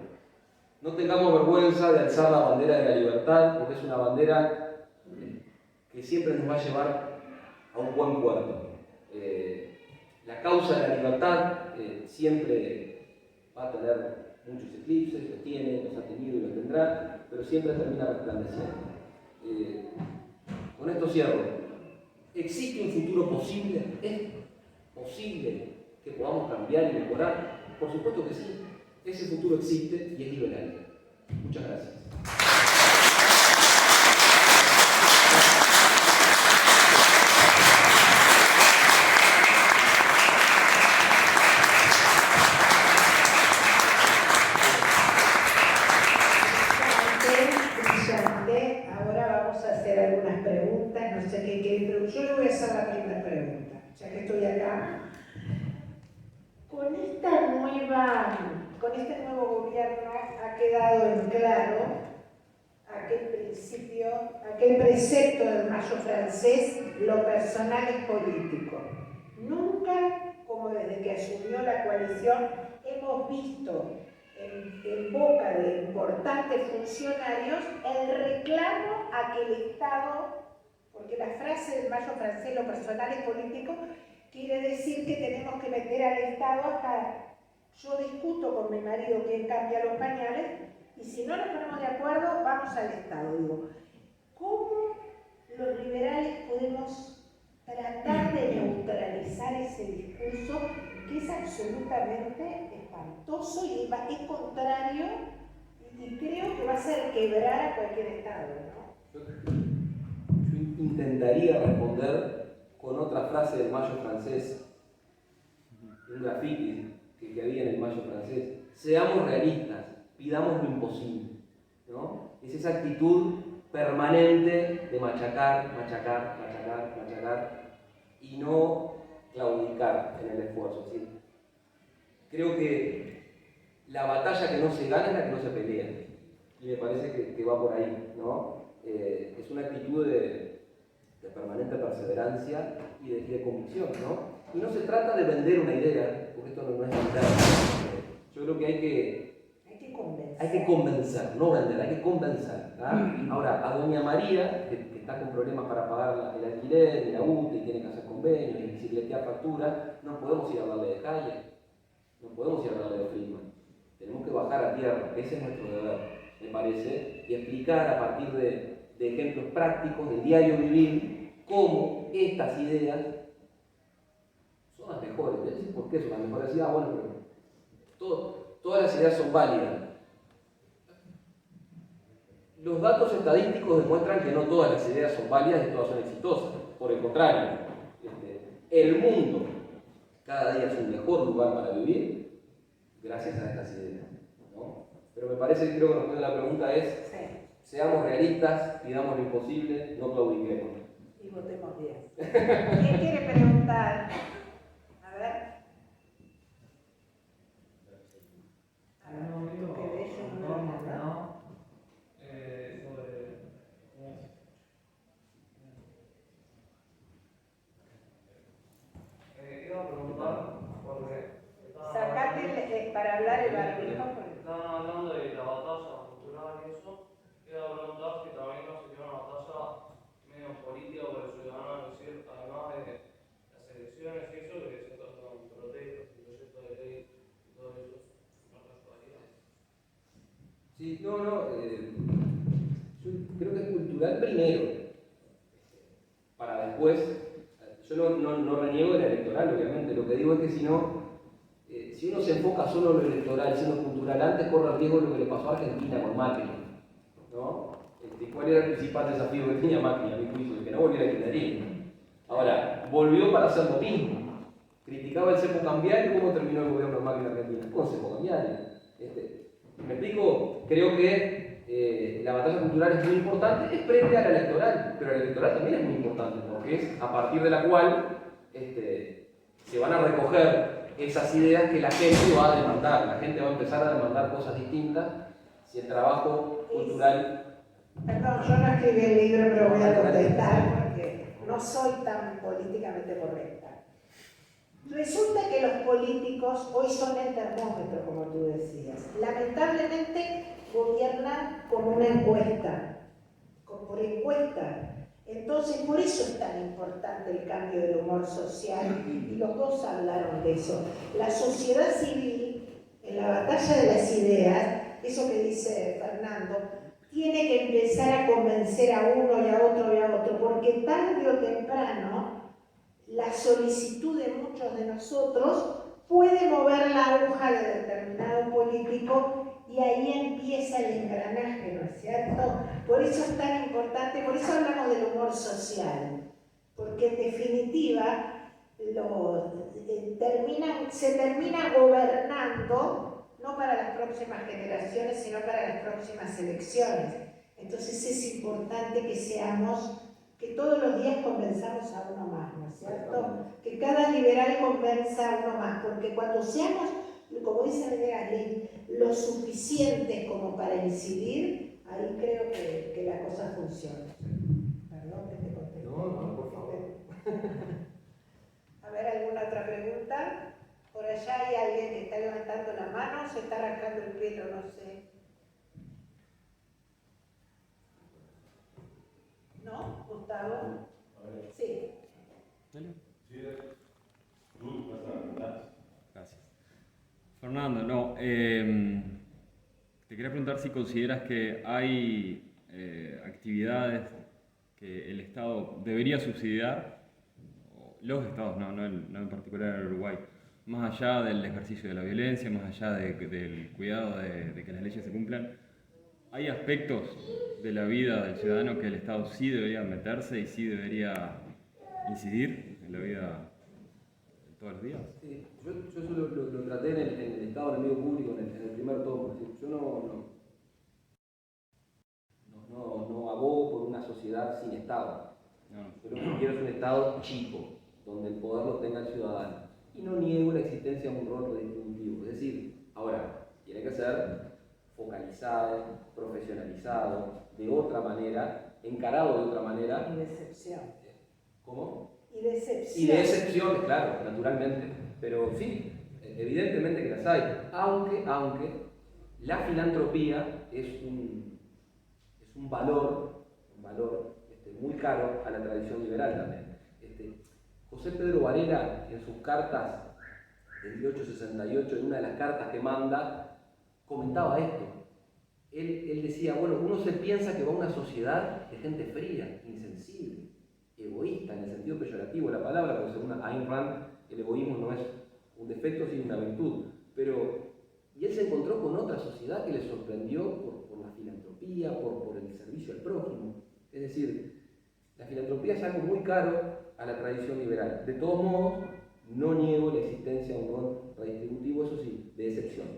No tengamos vergüenza de alzar la bandera de la libertad, porque es una bandera que siempre nos va a llevar a un buen puerto. La causa de la libertad siempre va a tener muchos eclipses, los tiene, los ha tenido y los tendrá, pero siempre termina resplandeciendo. Con esto cierro. ¿Existe un futuro posible? ¿Es posible que podamos cambiar y mejorar? Por supuesto que sí. Ese futuro existe y es liberal. Muchas gracias. Brillante. Ahora vamos a hacer algunas preguntas. No sé qué quiere, pero yo le voy a hacer la primera pregunta, ya que estoy acá. Con este nuevo gobierno ha quedado en claro aquel precepto del Mayo francés: lo personal es político. Nunca, como desde que asumió la coalición, hemos visto en boca de importantes funcionarios el reclamo a que el Estado, porque la frase del Mayo francés, lo personal es político, quiere decir que tenemos que meter al Estado hasta... Yo discuto con mi marido quién cambia los pañales, y si no nos ponemos de acuerdo, vamos al Estado. Digo, ¿cómo los liberales podemos tratar de neutralizar ese discurso que es absolutamente espantoso y es contrario, y creo que va a hacer quebrar a cualquier Estado, ¿no? Yo intentaría responder con otra frase del Mayo francés, un graffiti que había en el Mayo francés: seamos realistas, pidamos lo imposible, ¿no? Es esa actitud permanente de machacar y no claudicar en el esfuerzo. ¿Sí? creo que la batalla que no se gana es la que no se pelea. Y me parece que va por ahí, ¿no? Es una actitud de permanente perseverancia y de convicción, ¿no? Y no se trata de vender una idea, porque esto no es vender. Yo creo que hay que convencer, no vender, hay que convencer. Ahora, a doña María, que está con problemas para pagar el alquiler, y la UTE, y tiene que hacer convenios, y bicicletear facturas, no podemos ir a hablarle de Hayek, no podemos ir a hablarle de Friedman. Tenemos que bajar a tierra, ese es nuestro deber, me parece, y explicar a partir de ejemplos prácticos del diario vivir cómo estas ideas son las mejores. ¿Por qué son las mejores? Bueno, pero todas las ideas son válidas. Los datos estadísticos demuestran que no todas las ideas son válidas y todas son exitosas. Por el contrario, el mundo cada día es un mejor lugar para vivir gracias a estas ideas, ¿no? Pero me parece que creo que responde a la pregunta es, seamos realistas, pidamos lo imposible, no claudiquemos. Y votemos bien. ¿Quién quiere preguntar? A ver. Tú que ves, yo no veo nada. Iba a preguntar, porque Sacate para hablar el barbijo. estaban hablando de la batalla cultural y eso, iba a preguntar si también no sería una batalla medio política por el ciudadano, es decir, además de las elecciones y eso, que se tratan de protestas, proyectos de ley y todo eso, no casualidad. Sí, yo creo que es cultural primero, para después. Yo no reniego del electoral, obviamente. Lo que digo es que si uno se enfoca solo en lo electoral, siendo cultural, antes corre el riesgo de lo que le pasó a Argentina con Macri, ¿no? ¿Cuál era el principal desafío que tenía Macri, a mi juicio? Que no volviera al kirchnerismo. Ahora, volvió para hacer lo mismo. Criticaba el cepo cambiario. ¿Cómo terminó el gobierno de Macri en Argentina? Con cepo cambiario. ¿Me explico? Creo que la batalla cultural es muy importante, es previa a la electoral, pero la electoral también es muy importante, porque es a partir de la cual se van a recoger esas ideas que la gente va a demandar. La gente va a empezar a demandar cosas distintas si el trabajo cultural... Perdón, yo no escribí el libro, pero voy a contestar porque no soy tan políticamente correcta. Resulta que los políticos hoy son el termómetro, como tú decías. Lamentablemente gobiernan con una encuesta, por encuesta. Entonces, por eso es tan importante el cambio del humor social, y los dos hablaron de eso. La sociedad civil, en la batalla de las ideas, eso que dice Fernando, tiene que empezar a convencer a uno y a otro y a otro, porque tarde o temprano la solicitud de muchos de nosotros puede mover la aguja de determinado político y ahí empieza el engranaje, ¿no es cierto? Por eso es tan importante, por eso hablamos del humor social, porque en definitiva se termina gobernando no para las próximas generaciones, sino para las próximas elecciones. Entonces es importante que todos los días convenzamos a uno más, ¿no es cierto? Que cada liberal convenza a uno más, porque cuando seamos, como dice René Lin, lo suficientes como para incidir, ahí creo que la cosa funciona. Perdón que te contesté. No, por favor. A ver, ¿alguna otra pregunta? Por allá hay alguien que está levantando la mano, se está arrancando el pelo, no sé. ¿No, Gustavo? Sí. Gracias. Fernando, te quería preguntar si consideras que hay actividades que el Estado debería subsidiar, o los Estados, no en particular el Uruguay, más allá del ejercicio de la violencia, más allá del cuidado de que las leyes se cumplan. ¿Hay aspectos de la vida del ciudadano que el Estado sí debería meterse y sí debería incidir en la vida de todos los días? Sí, yo eso lo traté en el Estado, en el medio público, en el primer tomo. Yo no abogo por una sociedad sin Estado. Yo lo que quiero es un Estado chico, donde el poder lo tenga el ciudadano. Y no niego la existencia de un rol redistributivo. Es ser focalizado, profesionalizado, de otra manera, encarado de otra manera. Y decepción. ¿Cómo? Y decepción. Y de excepciones, claro, naturalmente. Pero sí, evidentemente que las hay. Aunque la filantropía es un valor muy caro a la tradición liberal también. José Pedro Varela, en sus cartas de 1868, en una de las cartas que manda, comentaba esto. Él decía, bueno, uno se piensa que va a una sociedad de gente fría, insensible, egoísta, en el sentido peyorativo de la palabra, porque según Ayn Rand, el egoísmo no es un defecto, sino una virtud. Y él se encontró con otra sociedad que le sorprendió por la filantropía, por el servicio al prójimo. Es decir, la filantropía es algo muy caro a la tradición liberal. De todos modos, no niego la existencia de un rol redistributivo, eso sí, de excepción.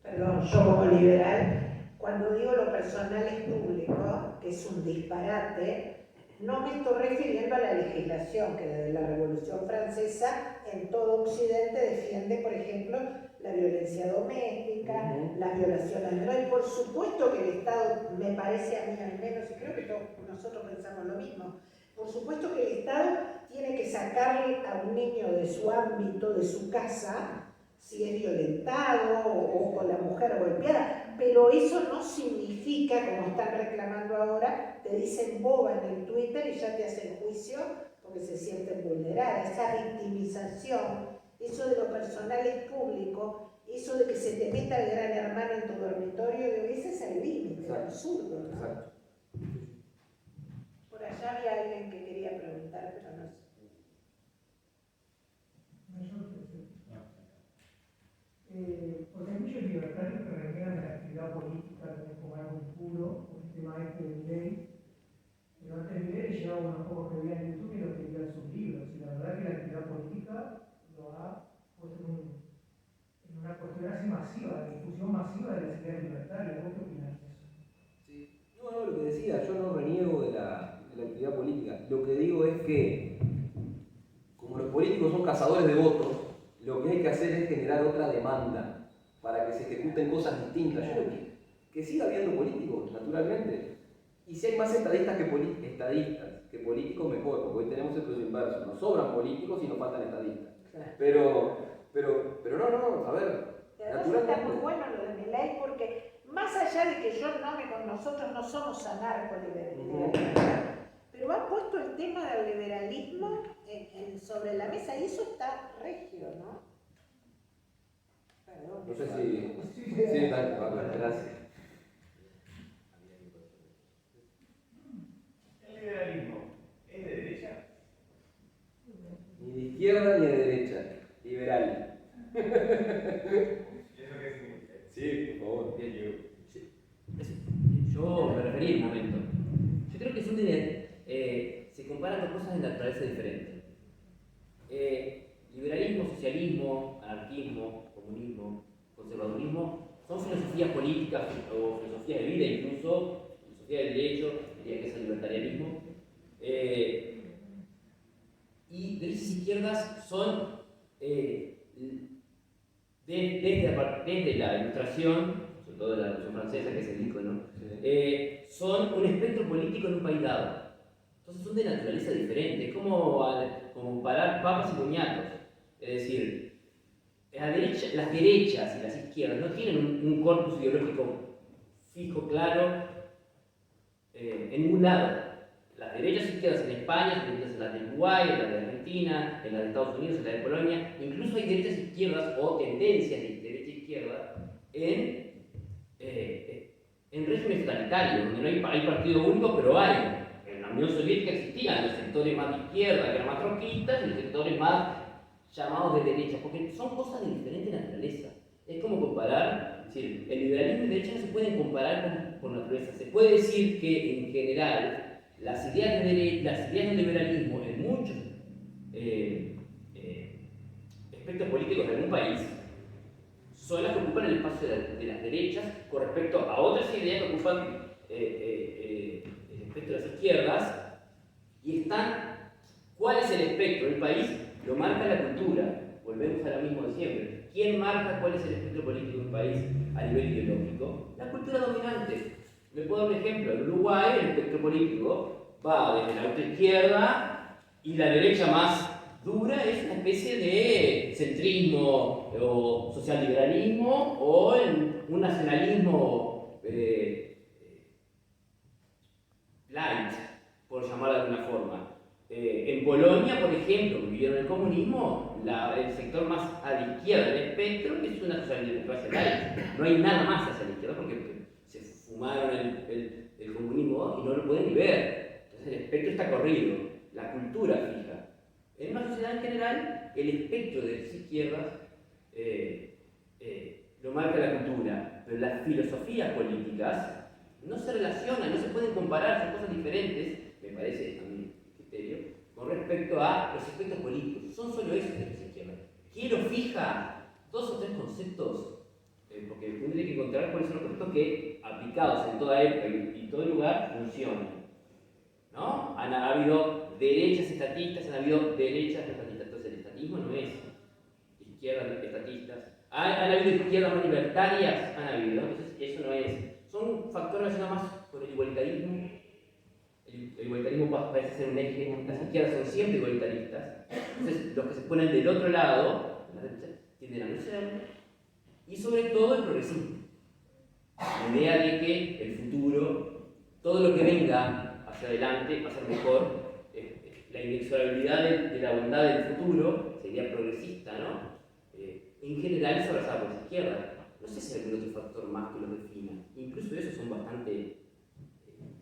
Perdón, yo como liberal, cuando digo lo personal es público, que es un disparate, no me estoy refiriendo a la legislación que desde la Revolución Francesa en todo Occidente defiende, por ejemplo, la violencia doméstica, las violaciones de menores. Por supuesto que el Estado, me parece a mí al menos, y creo que todos nosotros pensamos lo mismo, por supuesto que el Estado tiene que sacarle a un niño de su ámbito, de su casa, si es violentado o con la mujer golpeada, pero eso no significa, como están reclamando ahora, te dicen boba en el Twitter y ya te hacen juicio porque se sienten vulneradas. Esa victimización, eso de lo personal es público, eso de que se te meta el gran hermano en tu dormitorio, ese es el límite, el absurdo, ¿no? Exacto. Por allá había alguien que quería preguntar, pero no sé. Porque hay muchos libertarios que reniegan de la actividad política también como algo impuro, por el tema este de ley. Pero antes de Milei llegaba unos pocos que veían YouTube y los que leían sus libros. Y la verdad que la actividad política lo ha puesto en una cuestión así masiva, de difusión masiva de las ideas libertarias. ¿Vos qué opinás de eso? Sí. No, lo que decía, yo no reniego de la actividad política. Lo que digo es que, como los políticos son cazadores de votos, lo que hay que hacer es generar otra demanda para que se ejecuten cosas distintas. Yo creo que siga habiendo políticos, naturalmente. Y si hay más estadistas que políticos, mejor, porque hoy tenemos el proceso inverso. Nos sobran políticos y nos faltan estadistas. Pero no, a ver, Está muy bueno lo de Milei porque más allá de que nosotros no somos anarcoliberales, pero han puesto el tema del liberalismo sobre la mesa y eso está regio, ¿no? Perdón. No sé si... Sí, dale, Pablo, gracias. ¿El liberalismo es de derecha? Ni de izquierda ni de derecha, liberal. ¿Y eso qué significa? Sí, por favor. Bien, yo me referí en un momento. Yo creo que se comparan dos cosas de naturaleza diferente. Liberalismo, socialismo, anarquismo, comunismo, conservadurismo son filosofías políticas o filosofías de vida, incluso filosofía del derecho, diría que es el libertarianismo. Y derechas e izquierdas son desde la Ilustración, sobre todo de la Revolución Francesa, que es el icono, son un espectro político en un país dado. Entonces son de naturaleza diferente. Es como comparar papas y boniatos. Es decir, las derechas y las izquierdas no tienen un corpus ideológico fijo, claro, en ningún lado. Las derechas e izquierdas en España son distintas en las de Uruguay, en las de Argentina, en las de Estados Unidos, en las de Polonia. Incluso hay derechas e izquierdas o tendencias de derecha e izquierda en regímenes totalitarios, donde no hay partido único, pero hay. En la Unión Soviética existían los sectores más de izquierda, que eran más troquistas, y los sectores más llamados de derecha, porque son cosas de diferente naturaleza. Es como comparar, es decir, el liberalismo y la derecha no se pueden comparar con naturaleza. Se puede decir que en general las ideas del liberalismo en muchos aspectos políticos de algún país son las que ocupan el espacio de las derechas con respecto a otras ideas que ocupan el espectro de las izquierdas, y ¿cuál es el espectro del país? Lo marca la cultura. volvemos a lo mismo de siempre. ¿Quién marca cuál es el espectro político de un país a nivel ideológico? La cultura dominante. Me puedo dar un ejemplo. En Uruguay el espectro político va desde la ultraizquierda y la derecha más dura es una especie de centrismo o socialliberalismo o un nacionalismo light, por llamarlo de alguna forma. En Polonia, por ejemplo, que vivieron el comunismo, el sector más a la izquierda del espectro es una socialdemocracia light. No hay nada más hacia la izquierda porque se fumaron el comunismo y no lo pueden ni ver. Entonces el espectro está corrido, la cultura fija. En una sociedad en general, el espectro de las izquierdas lo marca la cultura, pero las filosofías políticas no se relacionan, no se pueden comparar, son cosas diferentes, me parece a mi criterio, con respecto a los aspectos políticos. Son solo esos de la izquierda. Quiero fija 2 o 3 conceptos, porque uno tiene que encontrar cuáles son los conceptos que, aplicados en toda época y todo lugar, funcionan. ¿No? Han habido derechas estatistas, han habido derechas no estatistas. Entonces el estatismo no es izquierdas estatistas. Han habido izquierdas más libertarias, han habido. Entonces eso no es. Son factores relacionados más con el igualitarismo. El igualitarismo parece ser un eje. Las izquierdas son siempre igualitaristas. Entonces los que se ponen del otro lado, las derechas, tienden a no serlo. Y sobre todo el progresismo. La idea de que el futuro, todo lo que venga hacia adelante va a ser mejor. La inexorabilidad de la bondad del futuro sería progresista, ¿no? En general es abrazada por la izquierda. No sé si hay algún otro factor más que los defina. Incluso esos son bastante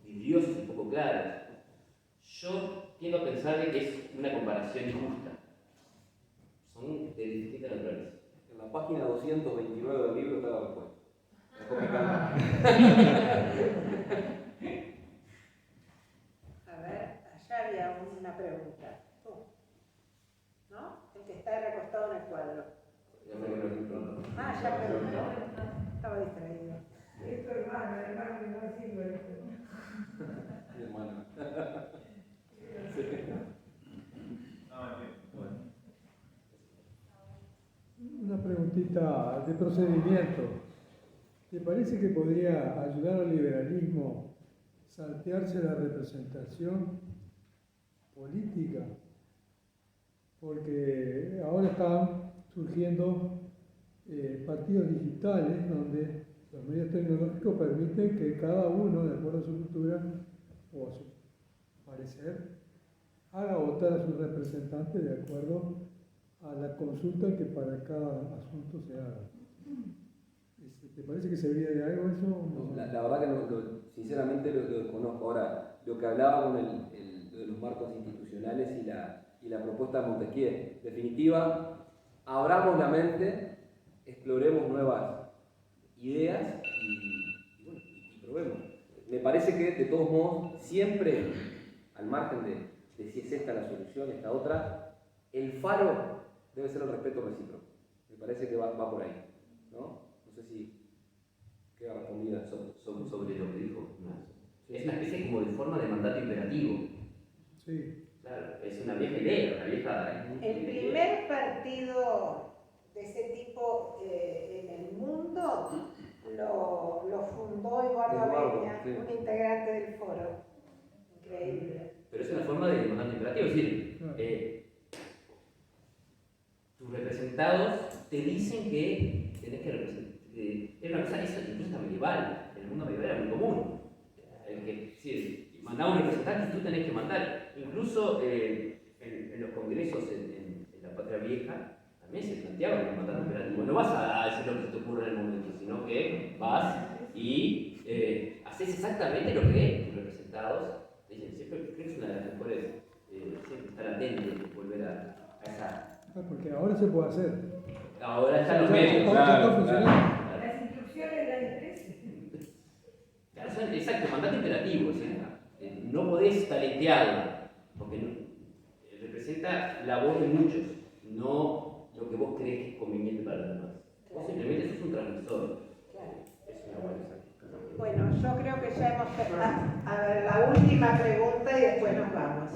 vidriosos y poco claros. Yo tiendo a pensar de que es una comparación injusta. Son de distinta naturaleza. En la página 229 del libro está la respuesta. Después me encanta. A ver, allá había una pregunta. Tú, ¿no? El que está recostado en el cuadro. Ah, ya preguntó. Estaba distraído. Es tu hermano que no sirve esto. Mi hermano. Una preguntita de procedimiento. ¿Te parece que podría ayudar al liberalismo saltearse la representación política? Porque ahora están surgiendo partidos digitales donde los medios tecnológicos permiten que cada uno, de acuerdo a su cultura o a su parecer, haga votar a sus representantes de acuerdo a la consulta que para cada asunto se haga. ¿Te parece que serviría de algo eso? No, la verdad que sinceramente lo desconozco. Ahora, lo que hablaba con lo de los marcos institucionales y la propuesta de Montesquieu, en definitiva, abramos la mente, exploremos nuevas ideas y probemos. Me parece que, de todos modos, siempre, al margen de si es esta la solución, esta otra, el faro debe ser el respeto recíproco. Me parece que va por ahí, ¿no? No sé si queda respondida sobre lo que dijo Ignacio. Es una especie como de forma de mandato imperativo. Sí. Claro, es una vieja idea, una vieja... El primer partido de ese tipo en el mundo lo fundó Eduardo Beña, sí. un integrante del foro. Increíble. Pero es una forma de mandato imperativo, es decir, Claro. Tus representados te dicen que tenés que representar. Es una cosa, eso incluso está medieval, en el mundo medieval era muy común. Sí, mandaba un representante y tú tenés que mandar. Incluso en los congresos en la Patria Vieja también se planteaba el mandato imperativo. No vas a decir lo que se te ocurre en el momento, sino que vas y haces exactamente lo que tus representados dicen. Siempre creo que es una de las mejores, siempre estar atento y volver a esa. Porque ahora se puede hacer. Ahora están los Ya medios. está funcionando. Las instrucciones de la empresa. Claro, son, exacto, mandato imperativo, ¿sí? No podés taletearla, porque representa la voz de muchos, no lo que vos crees que es conveniente para los demás. Vos simplemente sos un transmisor. Claro. Es una buena Bueno, yo creo que ya hemos... A ver, la última pregunta y después nos vamos.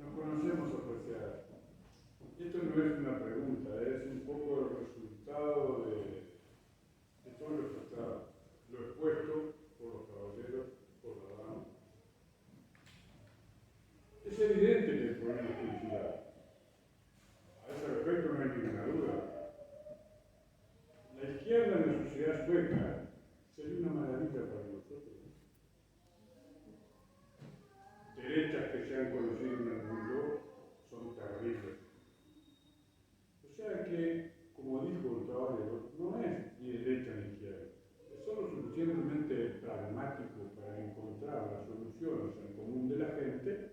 No conocemos apreciar no es una pregunta, es un poco el resultado de todo lo que está, lo expuesto por los caballeros, por la dama. Es evidente que el problema es felicidad. A ese respecto no hay ninguna duda. La izquierda en la sociedad sueca sería una maravilla para nosotros. Derechas que se han conocido en el mundo son terribles. O sea que, como dijo el caballero, no es ni derecha ni izquierda. Es solo suficientemente pragmático para encontrar las soluciones en común de la gente,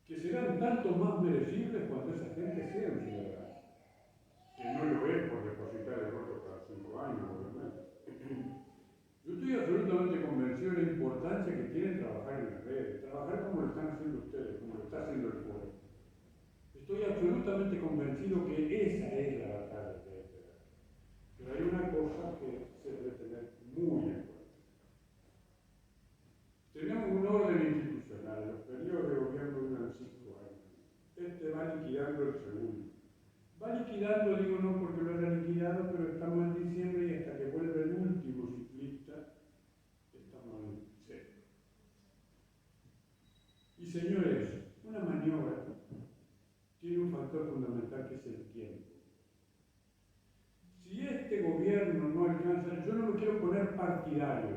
que serán tanto más merecibles cuando esa gente sea un ciudadano. Que no lo es por depositar el voto cada 5 años, obviamente. Yo estoy absolutamente convencido de la importancia que tiene trabajar en las redes, trabajar como lo están haciendo ustedes, como lo está haciendo el foro. Estoy absolutamente convencido que esa es la batalla que hay que dar. Pero hay una cosa que se debe tener muy en cuenta. Tenemos un orden institucional, los periodos de gobierno duran 5 años. Este va liquidando el segundo. Va liquidando, digo no porque lo haya liquidado, pero estamos en diciembre y hasta que vuelve el último ciclista, estamos en serio. Y señores, una maniobra tiene un factor fundamental que es el tiempo. Si este gobierno no alcanza, yo no me quiero poner partidario,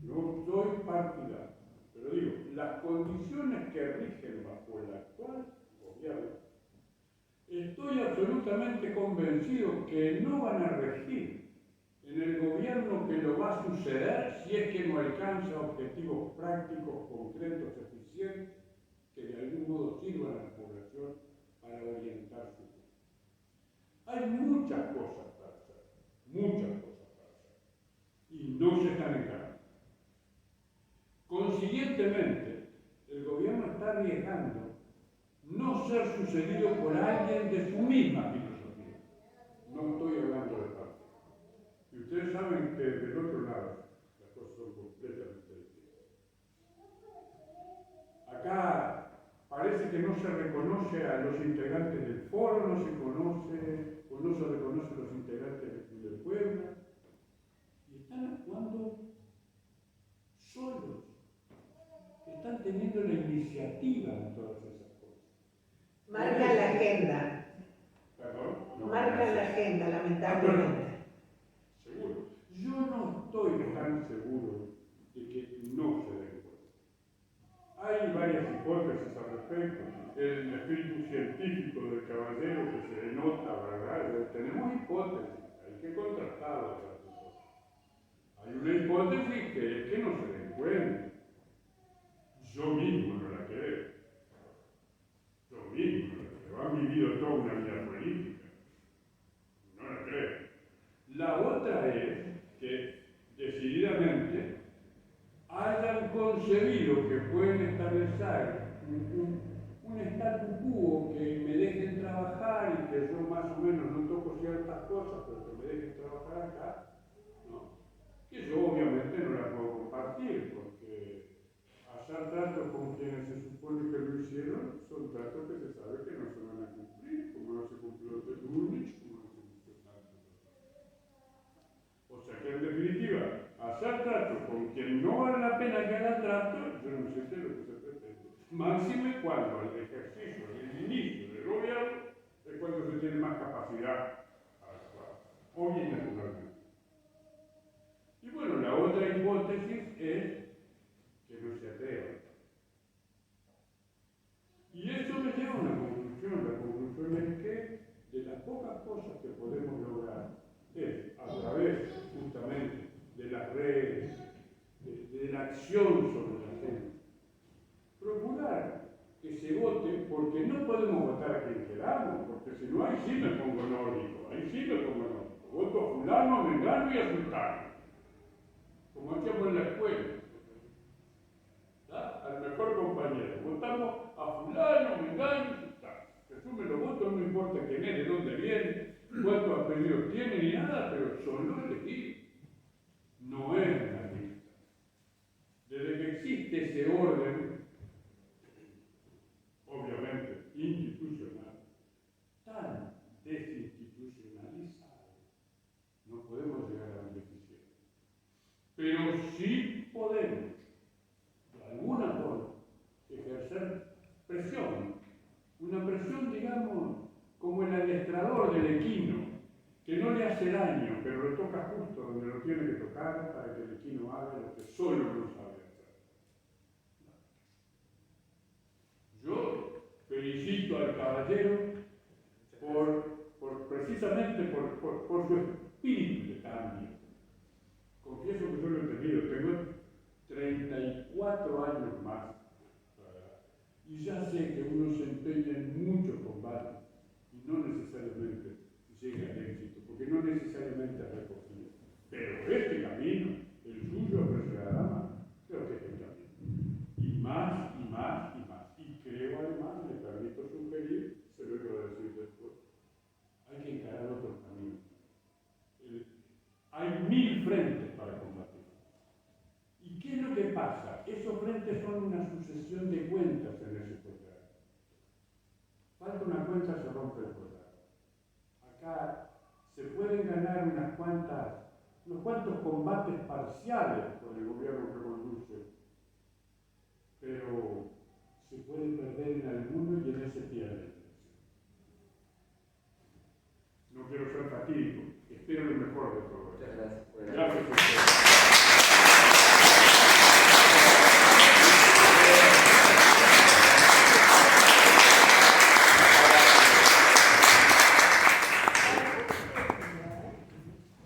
no soy partidario, pero digo, las condiciones que rigen bajo el actual gobierno, estoy absolutamente convencido que no van a regir en el gobierno que lo va a suceder si es que no alcanza objetivos prácticos, concretos, eficientes, que de algún modo sirvan a la población para orientar su vida. Hay muchas cosas para hacer, y no se están en cambio. Consiguientemente, el gobierno está arriesgando no ser sucedido por alguien de su misma filosofía. No estoy hablando de parte. Y ustedes saben que del otro lado las cosas son completamente distintas. Acá parece que no se reconoce a los integrantes del foro, no se conoce o no se reconoce a los integrantes de Puebla. Y están actuando solos. Están teniendo la iniciativa en todas esas cosas. Marcan la agenda. ¿Perdón? No, Marcan la agenda, lamentablemente. Seguro. Yo no estoy tan seguro de que no se den cuenta. Hay varias hipótesis al respecto. El espíritu científico del caballero que se denota, ¿verdad? Tenemos hipótesis, hay que contrastarlas. Hay una hipótesis que es que no se den cuenta. Yo mismo no la creo. Han vivido toda una vida política. No la creo. La otra es que decididamente hayan concebido que pueden establecer un statu quo que me dejen trabajar y que yo más o menos no toco ciertas cosas, pero que me dejen trabajar acá, ¿no? Que yo obviamente no la puedo compartir, porque hacer tratos con quienes se supone que lo hicieron son tratos que se sabe que no se van a cumplir, como no se cumplió de Múnich, como no se cumplió tanto. O sea que en definitiva, hacer tratos con quien no vale la pena que haga trato, yo no sé qué es lo que se pretende. Máxime cuando el ejercicio, el inicio del gobierno, es cuando se tiene más capacidad para actuar, obvio y naturalmente. Y bueno, la otra hipótesis es que no se atrevan. Y eso me lleva a una conclusión. La conclusión es que de las pocas cosas que podemos lograr es a través justamente de las redes, de la acción sobre la gente, procurar que se vote, porque no podemos votar a quien queramos, porque si no, ahí sí me pongo nórdico, voto a fulano, a mengano y a sultano, como hacíamos en la escuela. Al mejor compañero, votamos a fulano, mengano y sultano. Resumen los votos, no importa quién es, de dónde viene, cuántos apellidos tiene ni nada, pero son los elegidos. No es una lista. Desde que existe ese orden, obviamente institucional, equino, que no le hace daño, pero lo toca justo donde lo tiene que tocar para que el equino haga lo que solo no sabe hacer. Yo felicito al caballero precisamente por su espíritu de cambio. Confieso que yo lo he tenido, tengo 34 años más, ¿verdad? Y ya sé que uno se empeña en muchos combates y no necesariamente llega al éxito, porque no necesariamente es recogido. Pero este camino, el suyo, precio de la dama, creo que es el camino. Y más, y más, y más. Y creo además, me permito sugerir, se lo voy a decir después, hay que encarar otros caminos. Hay 1000 frentes para combatir. ¿Y qué es lo que pasa? Esos frentes son una sucesión de cuentas en ese collar. Falta una cuenta, se rompe el collar. Acá se pueden ganar unos cuantos combates parciales con el gobierno que conduce, pero se puede perder en alguno y en ese pierde. No quiero ser fatídico, espero lo mejor de todo. Muchas gracias. Gracias a ustedes.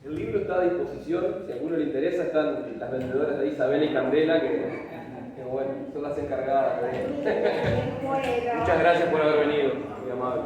El libro está a disposición, si a alguno le interesa, están las vendedoras de Isabel y Candela, que bueno, son las encargadas. Muchas gracias por haber venido, muy amable.